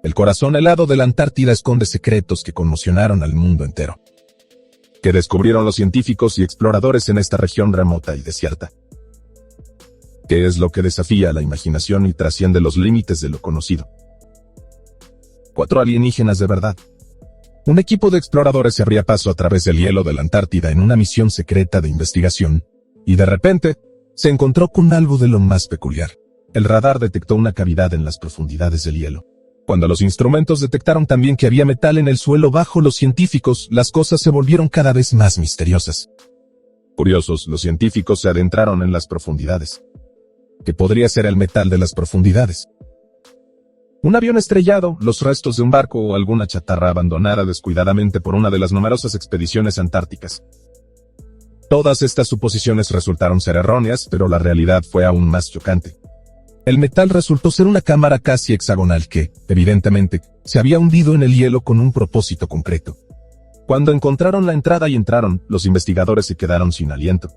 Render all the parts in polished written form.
El corazón helado de la Antártida esconde secretos que conmocionaron al mundo entero. ¿Qué descubrieron los científicos y exploradores en esta región remota y desierta? ¿Qué es lo que desafía la imaginación y trasciende los límites de lo conocido? 4 alienígenas de verdad. Un equipo de exploradores se abría paso a través del hielo de la Antártida en una misión secreta de investigación, y de repente, se encontró con algo de lo más peculiar. El radar detectó una cavidad en las profundidades del hielo. Cuando los instrumentos detectaron también que había metal en el suelo bajo los científicos, las cosas se volvieron cada vez más misteriosas. Curiosos, los científicos se adentraron en las profundidades. ¿Qué podría ser el metal de las profundidades? Un avión estrellado, los restos de un barco o alguna chatarra abandonada descuidadamente por una de las numerosas expediciones antárticas. Todas estas suposiciones resultaron ser erróneas, pero la realidad fue aún más chocante. El metal resultó ser una cámara casi hexagonal que, evidentemente, se había hundido en el hielo con un propósito concreto. Cuando encontraron la entrada y entraron, los investigadores se quedaron sin aliento.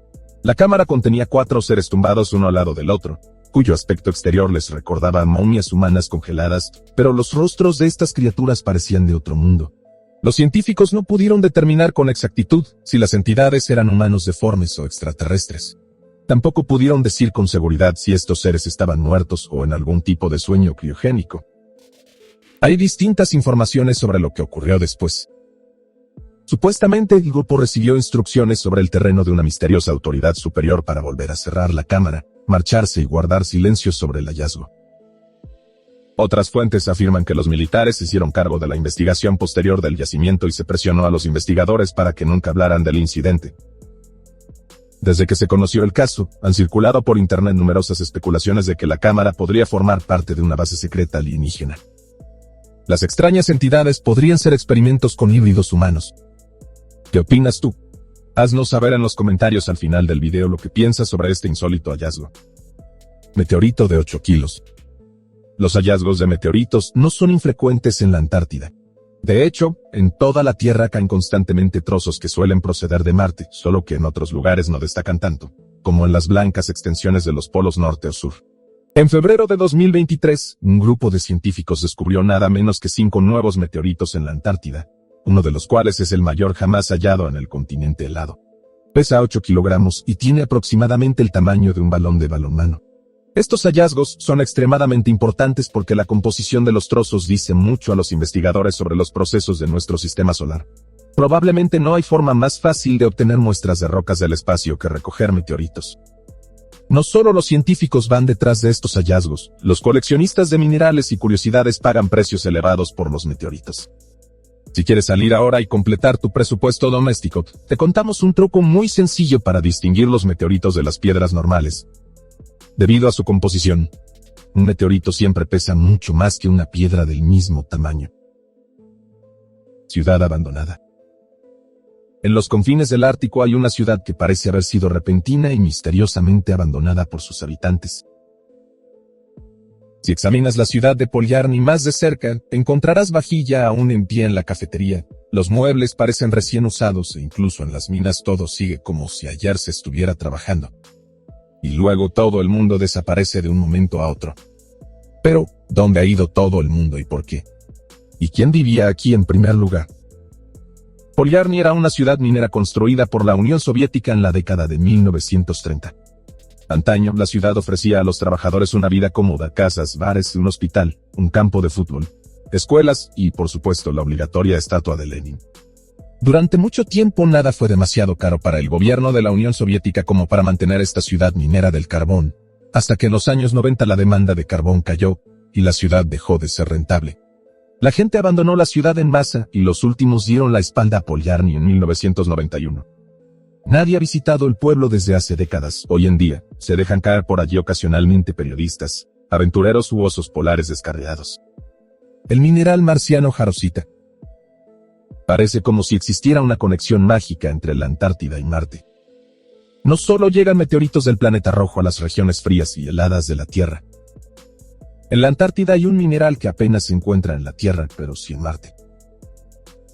La cámara contenía 4 seres tumbados uno al lado del otro, cuyo aspecto exterior les recordaba a momias humanas congeladas, pero los rostros de estas criaturas parecían de otro mundo. Los científicos no pudieron determinar con exactitud si las entidades eran humanos deformes o extraterrestres. Tampoco pudieron decir con seguridad si estos seres estaban muertos o en algún tipo de sueño criogénico. Hay distintas informaciones sobre lo que ocurrió después. Supuestamente el grupo recibió instrucciones sobre el terreno de una misteriosa autoridad superior para volver a cerrar la cámara, marcharse y guardar silencio sobre el hallazgo. Otras fuentes afirman que los militares se hicieron cargo de la investigación posterior del yacimiento y se presionó a los investigadores para que nunca hablaran del incidente. Desde que se conoció el caso, han circulado por internet numerosas especulaciones de que la cámara podría formar parte de una base secreta alienígena. Las extrañas entidades podrían ser experimentos con híbridos humanos. ¿Qué opinas tú? Haznos saber en los comentarios al final del video lo que piensas sobre este insólito hallazgo. Meteorito de 8 kilos. Los hallazgos de meteoritos no son infrecuentes en la Antártida. De hecho, en toda la Tierra caen constantemente trozos que suelen proceder de Marte, solo que en otros lugares no destacan tanto, como en las blancas extensiones de los polos norte o sur. En febrero de 2023, un grupo de científicos descubrió nada menos que 5 nuevos meteoritos en la Antártida, uno de los cuales es el mayor jamás hallado en el continente helado. Pesa 8 kilogramos y tiene aproximadamente el tamaño de un balón de balonmano. Estos hallazgos son extremadamente importantes porque la composición de los trozos dice mucho a los investigadores sobre los procesos de nuestro sistema solar. Probablemente no hay forma más fácil de obtener muestras de rocas del espacio que recoger meteoritos. No solo los científicos van detrás de estos hallazgos, los coleccionistas de minerales y curiosidades pagan precios elevados por los meteoritos. Si quieres salir ahora y completar tu presupuesto doméstico, te contamos un truco muy sencillo para distinguir los meteoritos de las piedras normales. Debido a su composición, un meteorito siempre pesa mucho más que una piedra del mismo tamaño. Ciudad abandonada. En los confines del Ártico hay una ciudad que parece haber sido repentina y misteriosamente abandonada por sus habitantes. Si examinas la ciudad de Polyarny más de cerca, encontrarás vajilla aún en pie en la cafetería, los muebles parecen recién usados e incluso en las minas todo sigue como si ayer se estuviera trabajando. Y luego todo el mundo desaparece de un momento a otro. Pero, ¿dónde ha ido todo el mundo y por qué? ¿Y quién vivía aquí en primer lugar? Polyarny era una ciudad minera construida por la Unión Soviética en la década de 1930. Antaño, la ciudad ofrecía a los trabajadores una vida cómoda, casas, bares, un hospital, un campo de fútbol, escuelas y, por supuesto, la obligatoria estatua de Lenin. Durante mucho tiempo nada fue demasiado caro para el gobierno de la Unión Soviética como para mantener esta ciudad minera del carbón, hasta que en los años 90 la demanda de carbón cayó, y la ciudad dejó de ser rentable. La gente abandonó la ciudad en masa, y los últimos dieron la espalda a Polyarny en 1991. Nadie ha visitado el pueblo desde hace décadas. Hoy en día, se dejan caer por allí ocasionalmente periodistas, aventureros u osos polares descarriados. El mineral marciano jarosita. Parece como si existiera una conexión mágica entre la Antártida y Marte. No solo llegan meteoritos del planeta rojo a las regiones frías y heladas de la Tierra. En la Antártida hay un mineral que apenas se encuentra en la Tierra, pero sí en Marte.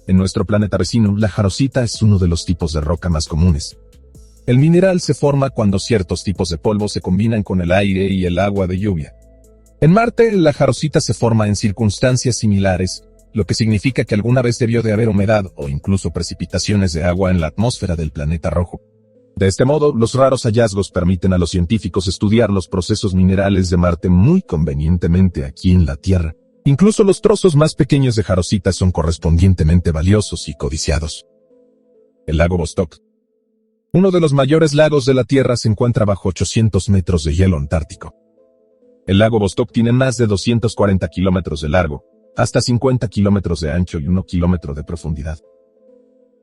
En nuestro planeta vecino, la jarosita es uno de los tipos de roca más comunes. El mineral se forma cuando ciertos tipos de polvo se combinan con el aire y el agua de lluvia. En Marte, la jarosita se forma en circunstancias similares, lo que significa que alguna vez debió de haber humedad o incluso precipitaciones de agua en la atmósfera del planeta rojo. De este modo, los raros hallazgos permiten a los científicos estudiar los procesos minerales de Marte muy convenientemente aquí en la Tierra. Incluso los trozos más pequeños de jarosita son correspondientemente valiosos y codiciados. El lago Vostok. Uno de los mayores lagos de la Tierra se encuentra bajo 800 metros de hielo antártico. El lago Vostok tiene más de 240 kilómetros de largo, hasta 50 kilómetros de ancho y 1 kilómetro de profundidad.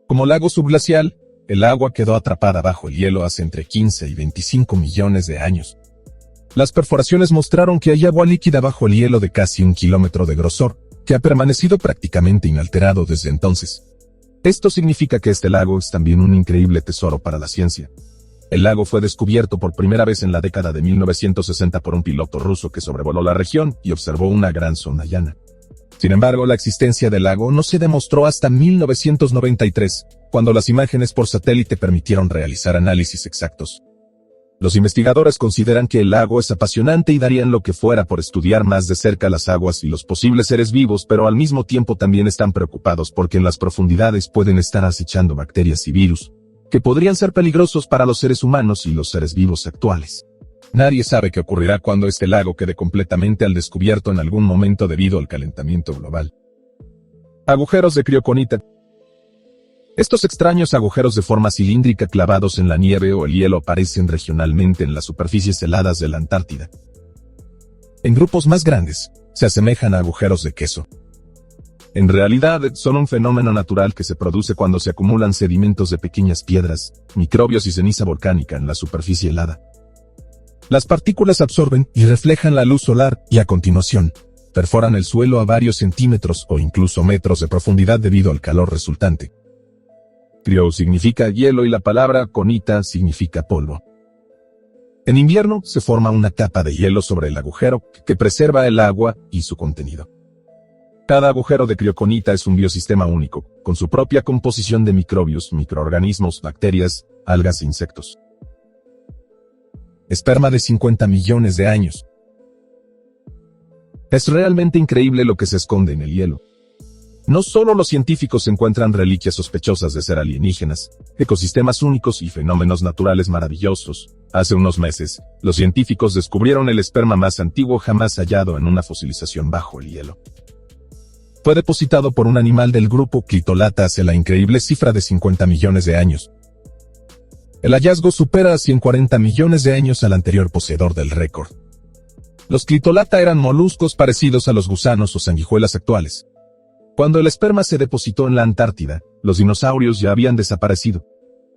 Como lago subglacial, el agua quedó atrapada bajo el hielo hace entre 15 y 25 millones de años. Las perforaciones mostraron que hay agua líquida bajo el hielo de casi 1 kilómetro de grosor, que ha permanecido prácticamente inalterado desde entonces. Esto significa que este lago es también un increíble tesoro para la ciencia. El lago fue descubierto por primera vez en la década de 1960 por un piloto ruso que sobrevoló la región y observó una gran zona llana. Sin embargo, la existencia del lago no se demostró hasta 1993, cuando las imágenes por satélite permitieron realizar análisis exactos. Los investigadores consideran que el lago es apasionante y darían lo que fuera por estudiar más de cerca las aguas y los posibles seres vivos, pero al mismo tiempo también están preocupados porque en las profundidades pueden estar acechando bacterias y virus, que podrían ser peligrosos para los seres humanos y los seres vivos actuales. Nadie sabe qué ocurrirá cuando este lago quede completamente al descubierto en algún momento debido al calentamiento global. Agujeros de crioconita. Estos extraños agujeros de forma cilíndrica clavados en la nieve o el hielo aparecen regionalmente en las superficies heladas de la Antártida. En grupos más grandes, se asemejan a agujeros de queso. En realidad, son un fenómeno natural que se produce cuando se acumulan sedimentos de pequeñas piedras, microbios y ceniza volcánica en la superficie helada. Las partículas absorben y reflejan la luz solar y a continuación, perforan el suelo a varios centímetros o incluso metros de profundidad debido al calor resultante. Crio significa hielo y la palabra conita significa polvo. En invierno se forma una capa de hielo sobre el agujero que preserva el agua y su contenido. Cada agujero de crioconita es un biosistema único, con su propia composición de microbios, microorganismos, bacterias, algas e insectos. Esperma de 50 millones de años. Es realmente increíble lo que se esconde en el hielo. No solo los científicos encuentran reliquias sospechosas de ser alienígenas, ecosistemas únicos y fenómenos naturales maravillosos. Hace unos meses, los científicos descubrieron el esperma más antiguo jamás hallado en una fosilización bajo el hielo. Fue depositado por un animal del grupo Clitolata hace la increíble cifra de 50 millones de años. El hallazgo supera a 140 millones de años al anterior poseedor del récord. Los Clitolata eran moluscos parecidos a los gusanos o sanguijuelas actuales. Cuando el esperma se depositó en la Antártida, los dinosaurios ya habían desaparecido.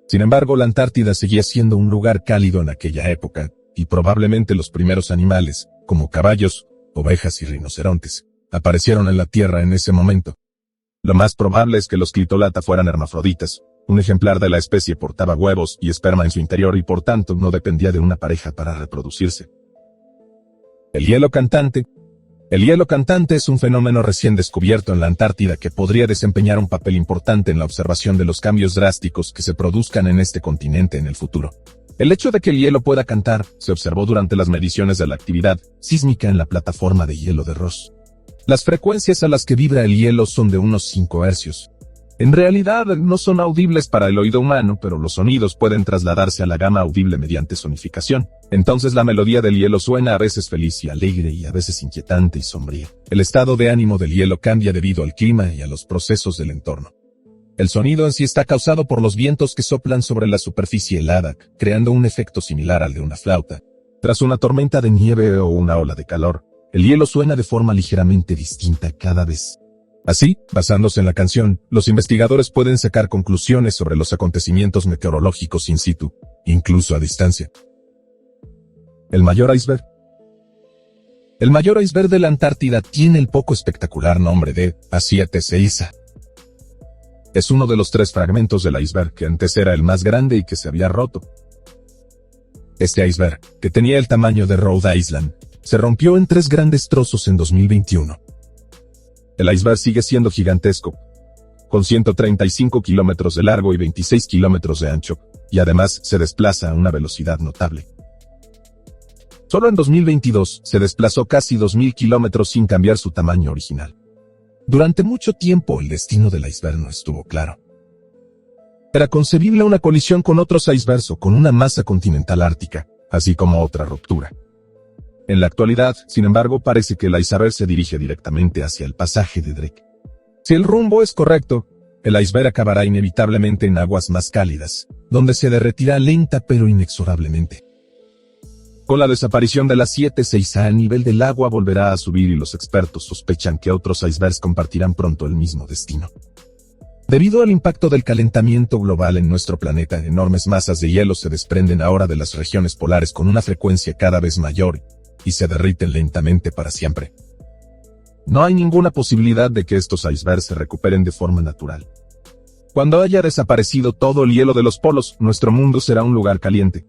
Sin embargo, la Antártida seguía siendo un lugar cálido en aquella época, y probablemente los primeros animales, como caballos, ovejas y rinocerontes, aparecieron en la Tierra en ese momento. Lo más probable es que los Clitolata fueran hermafroditas. Un ejemplar de la especie portaba huevos y esperma en su interior y por tanto no dependía de una pareja para reproducirse. El hielo cantante. El hielo cantante es un fenómeno recién descubierto en la Antártida que podría desempeñar un papel importante en la observación de los cambios drásticos que se produzcan en este continente en el futuro. El hecho de que el hielo pueda cantar se observó durante las mediciones de la actividad sísmica en la plataforma de hielo de Ross. Las frecuencias a las que vibra el hielo son de unos 5 hercios. En realidad no son audibles para el oído humano, pero los sonidos pueden trasladarse a la gama audible mediante sonificación. Entonces la melodía del hielo suena a veces feliz y alegre y a veces inquietante y sombría. El estado de ánimo del hielo cambia debido al clima y a los procesos del entorno. El sonido en sí está causado por los vientos que soplan sobre la superficie helada, creando un efecto similar al de una flauta. Tras una tormenta de nieve o una ola de calor, el hielo suena de forma ligeramente distinta cada vez. Así, basándose en la canción, los investigadores pueden sacar conclusiones sobre los acontecimientos meteorológicos in situ, incluso a distancia. El mayor iceberg. El mayor iceberg de la Antártida tiene el poco espectacular nombre de A7 Ceiza. Es uno de los 3 fragmentos del iceberg que antes era el más grande y que se había roto. Este iceberg, que tenía el tamaño de Rhode Island, se rompió en 3 grandes trozos en 2021. El iceberg sigue siendo gigantesco, con 135 kilómetros de largo y 26 kilómetros de ancho, y además se desplaza a una velocidad notable. Solo en 2022 se desplazó casi 2.000 kilómetros sin cambiar su tamaño original. Durante mucho tiempo el destino del iceberg no estuvo claro. Era concebible una colisión con otros icebergs o con una masa continental ártica, así como otra ruptura. En la actualidad, sin embargo, parece que el iceberg se dirige directamente hacia el pasaje de Drake. Si el rumbo es correcto, el iceberg acabará inevitablemente en aguas más cálidas, donde se derretirá lenta pero inexorablemente. Con la desaparición de la 7.6A, el nivel del agua volverá a subir y los expertos sospechan que otros icebergs compartirán pronto el mismo destino. Debido al impacto del calentamiento global en nuestro planeta, enormes masas de hielo se desprenden ahora de las regiones polares con una frecuencia cada vez mayor y se derriten lentamente para siempre. No hay ninguna posibilidad de que estos icebergs se recuperen de forma natural. Cuando haya desaparecido todo el hielo de los polos, nuestro mundo será un lugar caliente.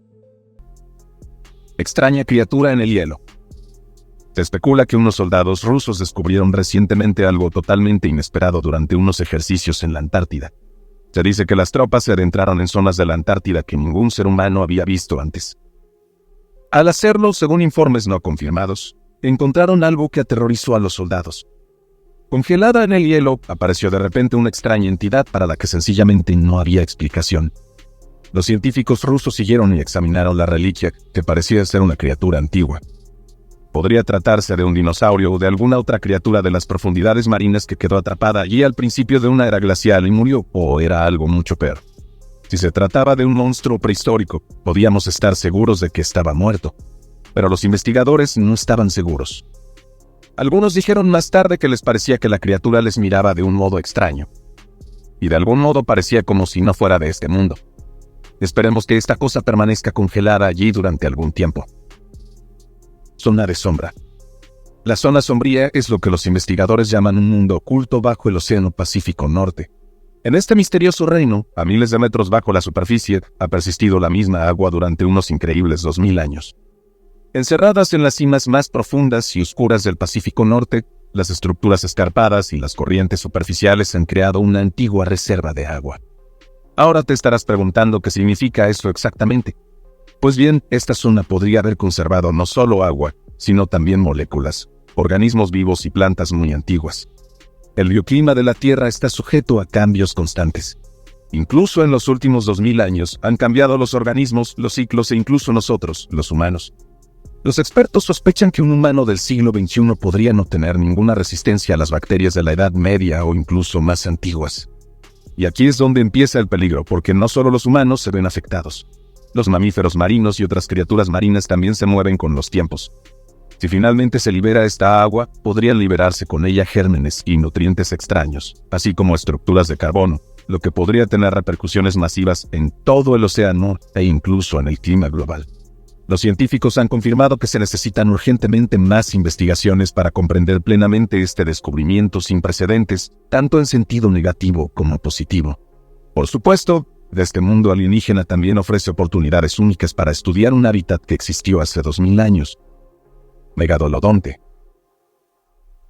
Extraña criatura en el hielo. Se especula que unos soldados rusos descubrieron recientemente algo totalmente inesperado durante unos ejercicios en la Antártida. Se dice que las tropas se adentraron en zonas de la Antártida que ningún ser humano había visto antes. Al hacerlo, según informes no confirmados, encontraron algo que aterrorizó a los soldados. Congelada en el hielo, apareció de repente una extraña entidad para la que sencillamente no había explicación. Los científicos rusos siguieron y examinaron la reliquia, que parecía ser una criatura antigua. Podría tratarse de un dinosaurio o de alguna otra criatura de las profundidades marinas que quedó atrapada allí al principio de una era glacial y murió, o era algo mucho peor. Si se trataba de un monstruo prehistórico, podíamos estar seguros de que estaba muerto, pero los investigadores no estaban seguros. Algunos dijeron más tarde que les parecía que la criatura les miraba de un modo extraño, y de algún modo parecía como si no fuera de este mundo. Esperemos que esta cosa permanezca congelada allí durante algún tiempo. Zona de sombra. La zona sombría es lo que los investigadores llaman un mundo oculto bajo el Océano Pacífico Norte. En este misterioso reino, a miles de metros bajo la superficie, ha persistido la misma agua durante unos increíbles 2000 años. Encerradas en las cimas más profundas y oscuras del Pacífico Norte, las estructuras escarpadas y las corrientes superficiales han creado una antigua reserva de agua. Ahora te estarás preguntando qué significa eso exactamente. Pues bien, esta zona podría haber conservado no solo agua, sino también moléculas, organismos vivos y plantas muy antiguas. El bioclima de la Tierra está sujeto a cambios constantes. Incluso en los últimos 2000 años han cambiado los organismos, los ciclos e incluso nosotros, los humanos. Los expertos sospechan que un humano del siglo XXI podría no tener ninguna resistencia a las bacterias de la Edad Media o incluso más antiguas. Y aquí es donde empieza el peligro, porque no solo los humanos se ven afectados. Los mamíferos marinos y otras criaturas marinas también se mueven con los tiempos. Si finalmente se libera esta agua, podrían liberarse con ella gérmenes y nutrientes extraños, así como estructuras de carbono, lo que podría tener repercusiones masivas en todo el océano e incluso en el clima global. Los científicos han confirmado que se necesitan urgentemente más investigaciones para comprender plenamente este descubrimiento sin precedentes, tanto en sentido negativo como positivo. Por supuesto, este mundo alienígena también ofrece oportunidades únicas para estudiar un hábitat que existió hace 2000 años. Megalodonte.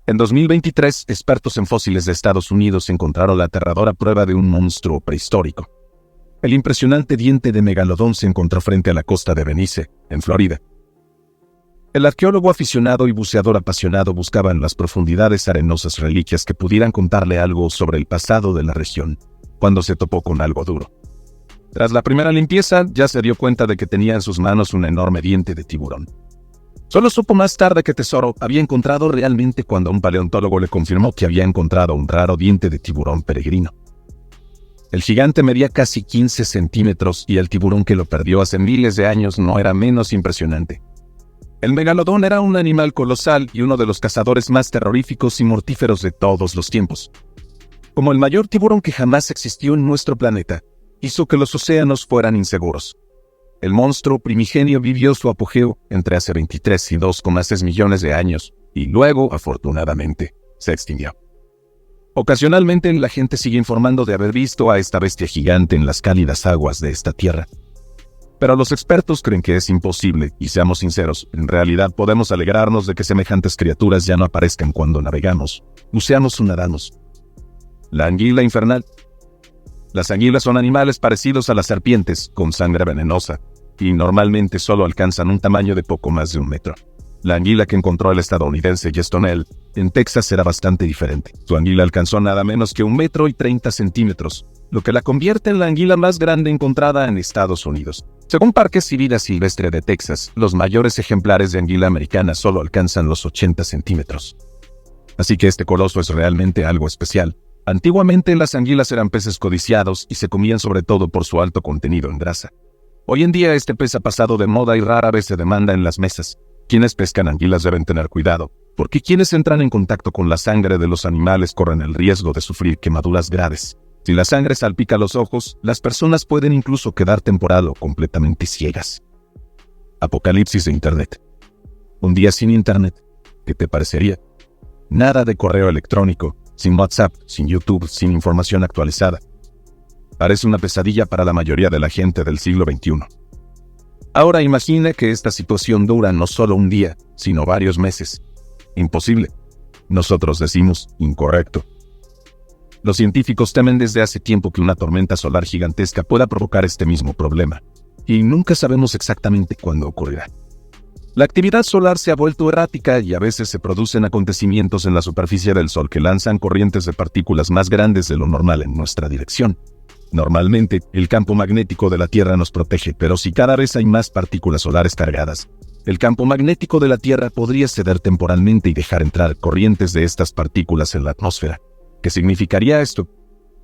En 2023, expertos en fósiles de Estados Unidos encontraron la aterradora prueba de un monstruo prehistórico. El impresionante diente de megalodón se encontró frente a la costa de Venice, en Florida. El arqueólogo aficionado y buceador apasionado buscaba en las profundidades arenosas reliquias que pudieran contarle algo sobre el pasado de la región, cuando se topó con algo duro. Tras la primera limpieza, ya se dio cuenta de que tenía en sus manos un enorme diente de tiburón. Solo supo más tarde que tesoro había encontrado realmente cuando un paleontólogo le confirmó que había encontrado un raro diente de tiburón peregrino. El gigante medía casi 15 centímetros y el tiburón que lo perdió hace miles de años no era menos impresionante. El megalodón era un animal colosal y uno de los cazadores más terroríficos y mortíferos de todos los tiempos. Como el mayor tiburón que jamás existió en nuestro planeta, hizo que los océanos fueran inseguros. El monstruo primigenio vivió su apogeo entre hace 23 y 2,6 millones de años, y luego, afortunadamente, se extinguió. Ocasionalmente la gente sigue informando de haber visto a esta bestia gigante en las cálidas aguas de esta tierra. Pero los expertos creen que es imposible, y seamos sinceros, en realidad podemos alegrarnos de que semejantes criaturas ya no aparezcan cuando navegamos, buceamos o nadamos. La anguila infernal. Las anguilas son animales parecidos a las serpientes, con sangre venenosa. y normalmente solo alcanzan un tamaño de poco más de 1 metro. La anguila que encontró el estadounidense Yestonel en Texas era bastante diferente. Su anguila alcanzó nada menos que 1,30 metros, lo que la convierte en la anguila más grande encontrada en Estados Unidos. Según Parques y Vida Silvestre de Texas, los mayores ejemplares de anguila americana solo alcanzan los 80 centímetros. Así que este coloso es realmente algo especial. Antiguamente las anguilas eran peces codiciados y se comían sobre todo por su alto contenido en grasa. Hoy en día este pez ha pasado de moda y rara vez se demanda en las mesas. Quienes pescan anguilas deben tener cuidado, porque quienes entran en contacto con la sangre de los animales corren el riesgo de sufrir quemaduras graves. Si la sangre salpica los ojos, las personas pueden incluso quedar temporal o completamente ciegas. Apocalipsis de Internet. Un día sin Internet, ¿qué te parecería? Nada de correo electrónico, sin WhatsApp, sin YouTube, sin información actualizada. Parece una pesadilla para la mayoría de la gente del siglo XXI. Ahora imagina que esta situación dura no solo un día, sino varios meses. Imposible. Nosotros decimos incorrecto. Los científicos temen desde hace tiempo que una tormenta solar gigantesca pueda provocar este mismo problema, y nunca sabemos exactamente cuándo ocurrirá. La actividad solar se ha vuelto errática y a veces se producen acontecimientos en la superficie del Sol que lanzan corrientes de partículas más grandes de lo normal en nuestra dirección. Normalmente, el campo magnético de la Tierra nos protege, pero si cada vez hay más partículas solares cargadas, el campo magnético de la Tierra podría ceder temporalmente y dejar entrar corrientes de estas partículas en la atmósfera. ¿Qué significaría esto?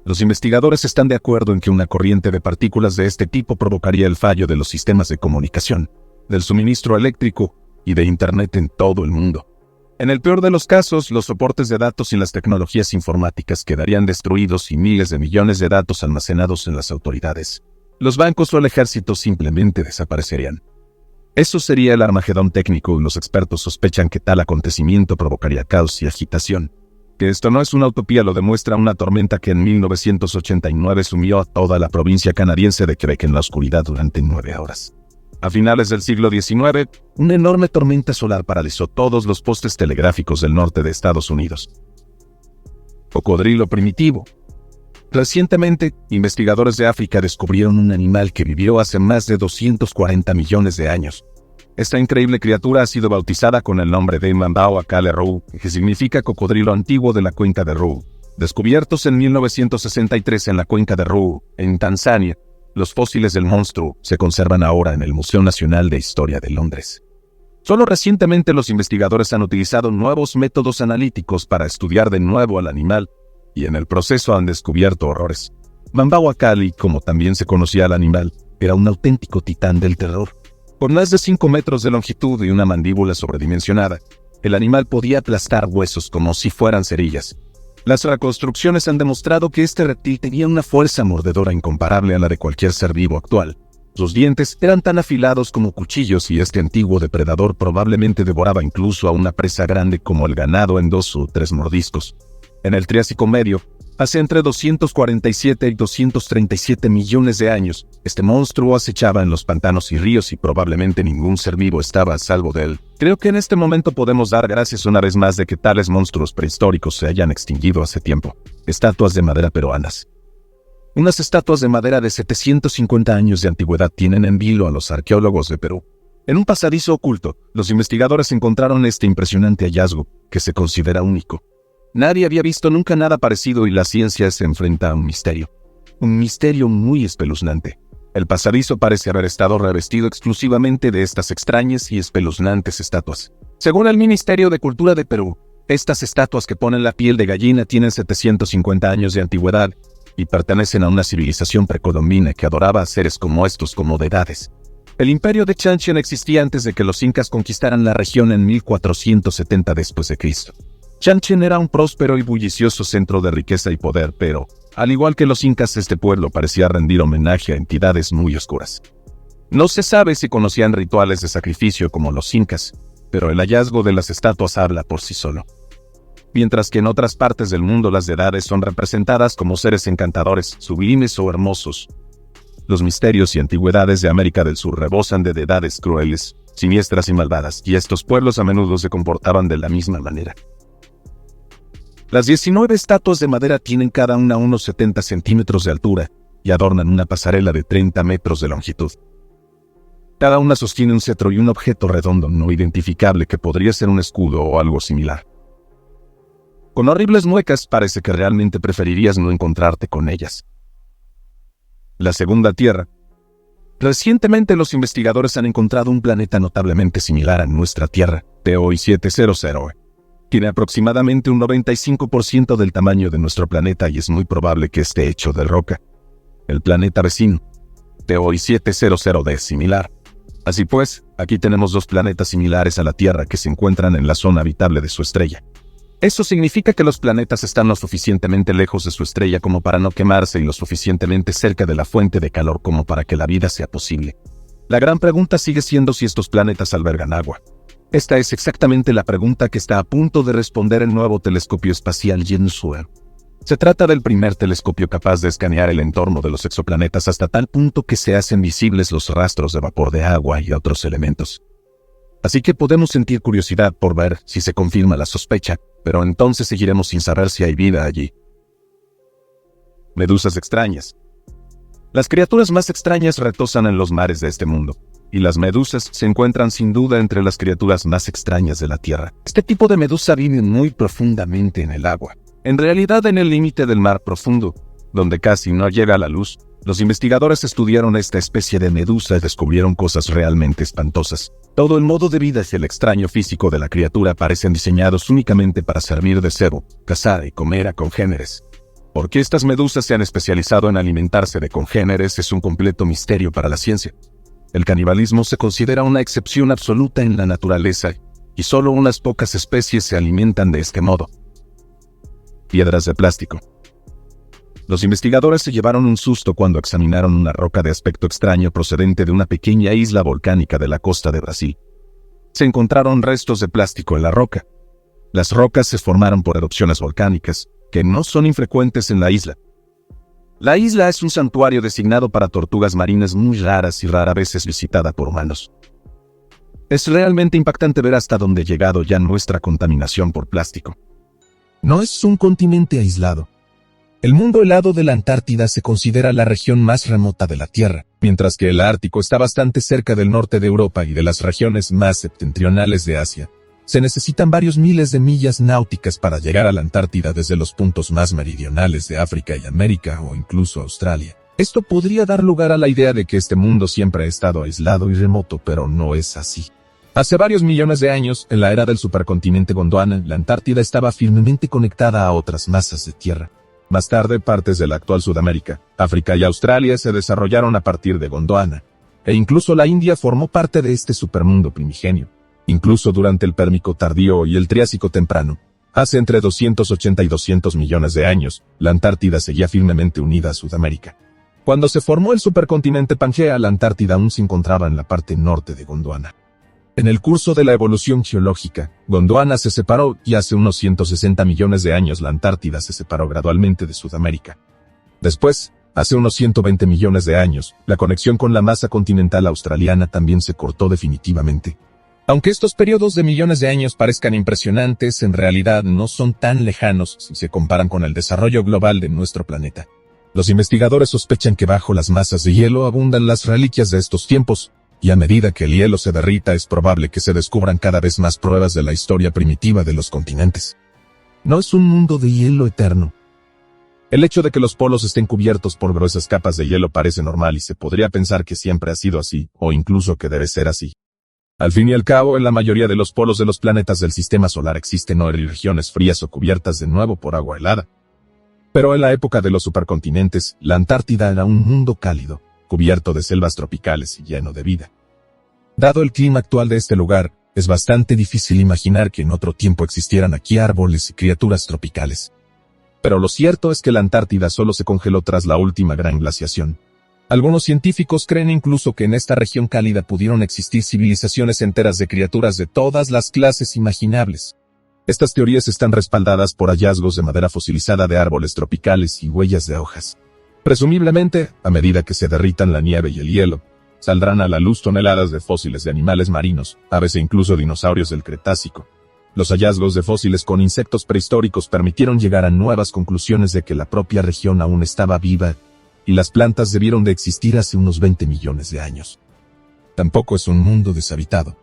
Los investigadores están de acuerdo en que una corriente de partículas de este tipo provocaría el fallo de los sistemas de comunicación, del suministro eléctrico y de Internet en todo el mundo. En el peor de los casos, los soportes de datos y las tecnologías informáticas quedarían destruidos y miles de millones de datos almacenados en las autoridades. Los bancos o el ejército simplemente desaparecerían. Eso sería el Armagedón técnico y los expertos sospechan que tal acontecimiento provocaría caos y agitación. Que esto no es una utopía lo demuestra una tormenta que en 1989 sumió a toda la provincia canadiense de Quebec en la oscuridad durante 9 horas. A finales del siglo XIX, una enorme tormenta solar paralizó todos los postes telegráficos del norte de Estados Unidos. Cocodrilo primitivo. Recientemente, investigadores de África descubrieron un animal que vivió hace más de 240 millones de años. Esta increíble criatura ha sido bautizada con el nombre de Mambao Akale Roo, que significa cocodrilo antiguo de la cuenca de Roo. Descubiertos en 1963 en la cuenca de Roo, en Tanzania, los fósiles del monstruo se conservan ahora en el Museo Nacional de Historia de Londres. Solo recientemente los investigadores han utilizado nuevos métodos analíticos para estudiar de nuevo al animal, y en el proceso han descubierto horrores. Mambao Akale, como también se conocía al animal, era un auténtico titán del terror. Con más de 5 metros de longitud y una mandíbula sobredimensionada, el animal podía aplastar huesos como si fueran cerillas. Las reconstrucciones han demostrado que este reptil tenía una fuerza mordedora incomparable a la de cualquier ser vivo actual. Sus dientes eran tan afilados como cuchillos y este antiguo depredador probablemente devoraba incluso a una presa grande como el ganado en 2 o 3 mordiscos. En el Triásico Medio, hace entre 247 y 237 millones de años, este monstruo acechaba en los pantanos y ríos y probablemente ningún ser vivo estaba a salvo de él. Creo que en este momento podemos dar gracias una vez más de que tales monstruos prehistóricos se hayan extinguido hace tiempo. Estatuas de madera peruanas. Unas estatuas de madera de 750 años de antigüedad tienen en vilo a los arqueólogos de Perú. En un pasadizo oculto, los investigadores encontraron este impresionante hallazgo, que se considera único. Nadie había visto nunca nada parecido y la ciencia se enfrenta a un misterio. Un misterio muy espeluznante. El pasadizo parece haber estado revestido exclusivamente de estas extrañas y espeluznantes estatuas. Según el Ministerio de Cultura de Perú, estas estatuas que ponen la piel de gallina tienen 750 años de antigüedad y pertenecen a una civilización precolombina que adoraba a seres como estos como deidades. El imperio de Chanchen existía antes de que los incas conquistaran la región en 1470 d.C. Chanchen era un próspero y bullicioso centro de riqueza y poder, pero, al igual que los incas, este pueblo parecía rendir homenaje a entidades muy oscuras. No se sabe si conocían rituales de sacrificio como los incas, pero el hallazgo de las estatuas habla por sí solo. Mientras que en otras partes del mundo las deidades son representadas como seres encantadores, sublimes o hermosos, los misterios y antigüedades de América del Sur rebosan de deidades crueles, siniestras y malvadas, y estos pueblos a menudo se comportaban de la misma manera. Las 19 estatuas de madera tienen cada una unos 70 centímetros de altura y adornan una pasarela de 30 metros de longitud. Cada una sostiene un cetro y un objeto redondo no identificable que podría ser un escudo o algo similar. Con horribles muecas, parece que realmente preferirías no encontrarte con ellas. La segunda Tierra. Recientemente los investigadores han encontrado un planeta notablemente similar a nuestra Tierra, TOI 700e. Tiene aproximadamente un 95% del tamaño de nuestro planeta y es muy probable que esté hecho de roca. El planeta vecino, TOI 700d, es similar. Así pues, aquí tenemos dos planetas similares a la Tierra que se encuentran en la zona habitable de su estrella. Eso significa que los planetas están lo suficientemente lejos de su estrella como para no quemarse y lo suficientemente cerca de la fuente de calor como para que la vida sea posible. La gran pregunta sigue siendo si estos planetas albergan agua. Esta es exactamente la pregunta que está a punto de responder el nuevo telescopio espacial James Webb. Se trata del primer telescopio capaz de escanear el entorno de los exoplanetas hasta tal punto que se hacen visibles los rastros de vapor de agua y otros elementos. Así que podemos sentir curiosidad por ver si se confirma la sospecha, pero entonces seguiremos sin saber si hay vida allí. Medusas extrañas. Las criaturas más extrañas retosan en los mares de este mundo, y las medusas se encuentran sin duda entre las criaturas más extrañas de la Tierra. Este tipo de medusa vive muy profundamente en el agua, en realidad en el límite del mar profundo, donde casi no llega la luz. Los investigadores estudiaron esta especie de medusa y descubrieron cosas realmente espantosas. Todo el modo de vida y el extraño físico de la criatura parecen diseñados únicamente para servir de cebo, cazar y comer a congéneres. ¿Por qué estas medusas se han especializado en alimentarse de congéneres es un completo misterio para la ciencia? El canibalismo se considera una excepción absoluta en la naturaleza, y solo unas pocas especies se alimentan de este modo. Piedras de plástico. Los investigadores se llevaron un susto cuando examinaron una roca de aspecto extraño procedente de una pequeña isla volcánica de la costa de Brasil. Se encontraron restos de plástico en la roca. Las rocas se formaron por erupciones volcánicas, que no son infrecuentes en la isla. La isla es un santuario designado para tortugas marinas muy raras y rara vez es visitada por humanos. Es realmente impactante ver hasta dónde ha llegado ya nuestra contaminación por plástico. No es un continente aislado. El mundo helado de la Antártida se considera la región más remota de la Tierra, mientras que el Ártico está bastante cerca del norte de Europa y de las regiones más septentrionales de Asia. Se necesitan varios miles de millas náuticas para llegar a la Antártida desde los puntos más meridionales de África y América o incluso Australia. Esto podría dar lugar a la idea de que este mundo siempre ha estado aislado y remoto, pero no es así. Hace varios millones de años, en la era del supercontinente Gondwana, la Antártida estaba firmemente conectada a otras masas de tierra. Más tarde, partes de la actual Sudamérica, África y Australia se desarrollaron a partir de Gondwana, e incluso la India formó parte de este supermundo primigenio. Incluso durante el Pérmico tardío y el Triásico temprano, hace entre 280 y 200 millones de años, la Antártida seguía firmemente unida a Sudamérica. Cuando se formó el supercontinente Pangea, la Antártida aún se encontraba en la parte norte de Gondwana. En el curso de la evolución geológica, Gondwana se separó y hace unos 160 millones de años la Antártida se separó gradualmente de Sudamérica. Después, hace unos 120 millones de años, la conexión con la masa continental australiana también se cortó definitivamente. Aunque estos periodos de millones de años parezcan impresionantes, en realidad no son tan lejanos si se comparan con el desarrollo global de nuestro planeta. Los investigadores sospechan que bajo las masas de hielo abundan las reliquias de estos tiempos, y a medida que el hielo se derrita es probable que se descubran cada vez más pruebas de la historia primitiva de los continentes. No es un mundo de hielo eterno. El hecho de que los polos estén cubiertos por gruesas capas de hielo parece normal y se podría pensar que siempre ha sido así, o incluso que debe ser así. Al fin y al cabo, en la mayoría de los polos de los planetas del sistema solar existen hoy regiones frías o cubiertas de nuevo por agua helada. Pero en la época de los supercontinentes, la Antártida era un mundo cálido, cubierto de selvas tropicales y lleno de vida. Dado el clima actual de este lugar, es bastante difícil imaginar que en otro tiempo existieran aquí árboles y criaturas tropicales. Pero lo cierto es que la Antártida solo se congeló tras la última gran glaciación. Algunos científicos creen incluso que en esta región cálida pudieron existir civilizaciones enteras de criaturas de todas las clases imaginables. Estas teorías están respaldadas por hallazgos de madera fosilizada de árboles tropicales y huellas de hojas. Presumiblemente, a medida que se derritan la nieve y el hielo, saldrán a la luz toneladas de fósiles de animales marinos, aves e incluso dinosaurios del Cretácico. Los hallazgos de fósiles con insectos prehistóricos permitieron llegar a nuevas conclusiones de que la propia región aún estaba viva y las plantas debieron de existir hace unos 20 millones de años. Tampoco es un mundo deshabitado.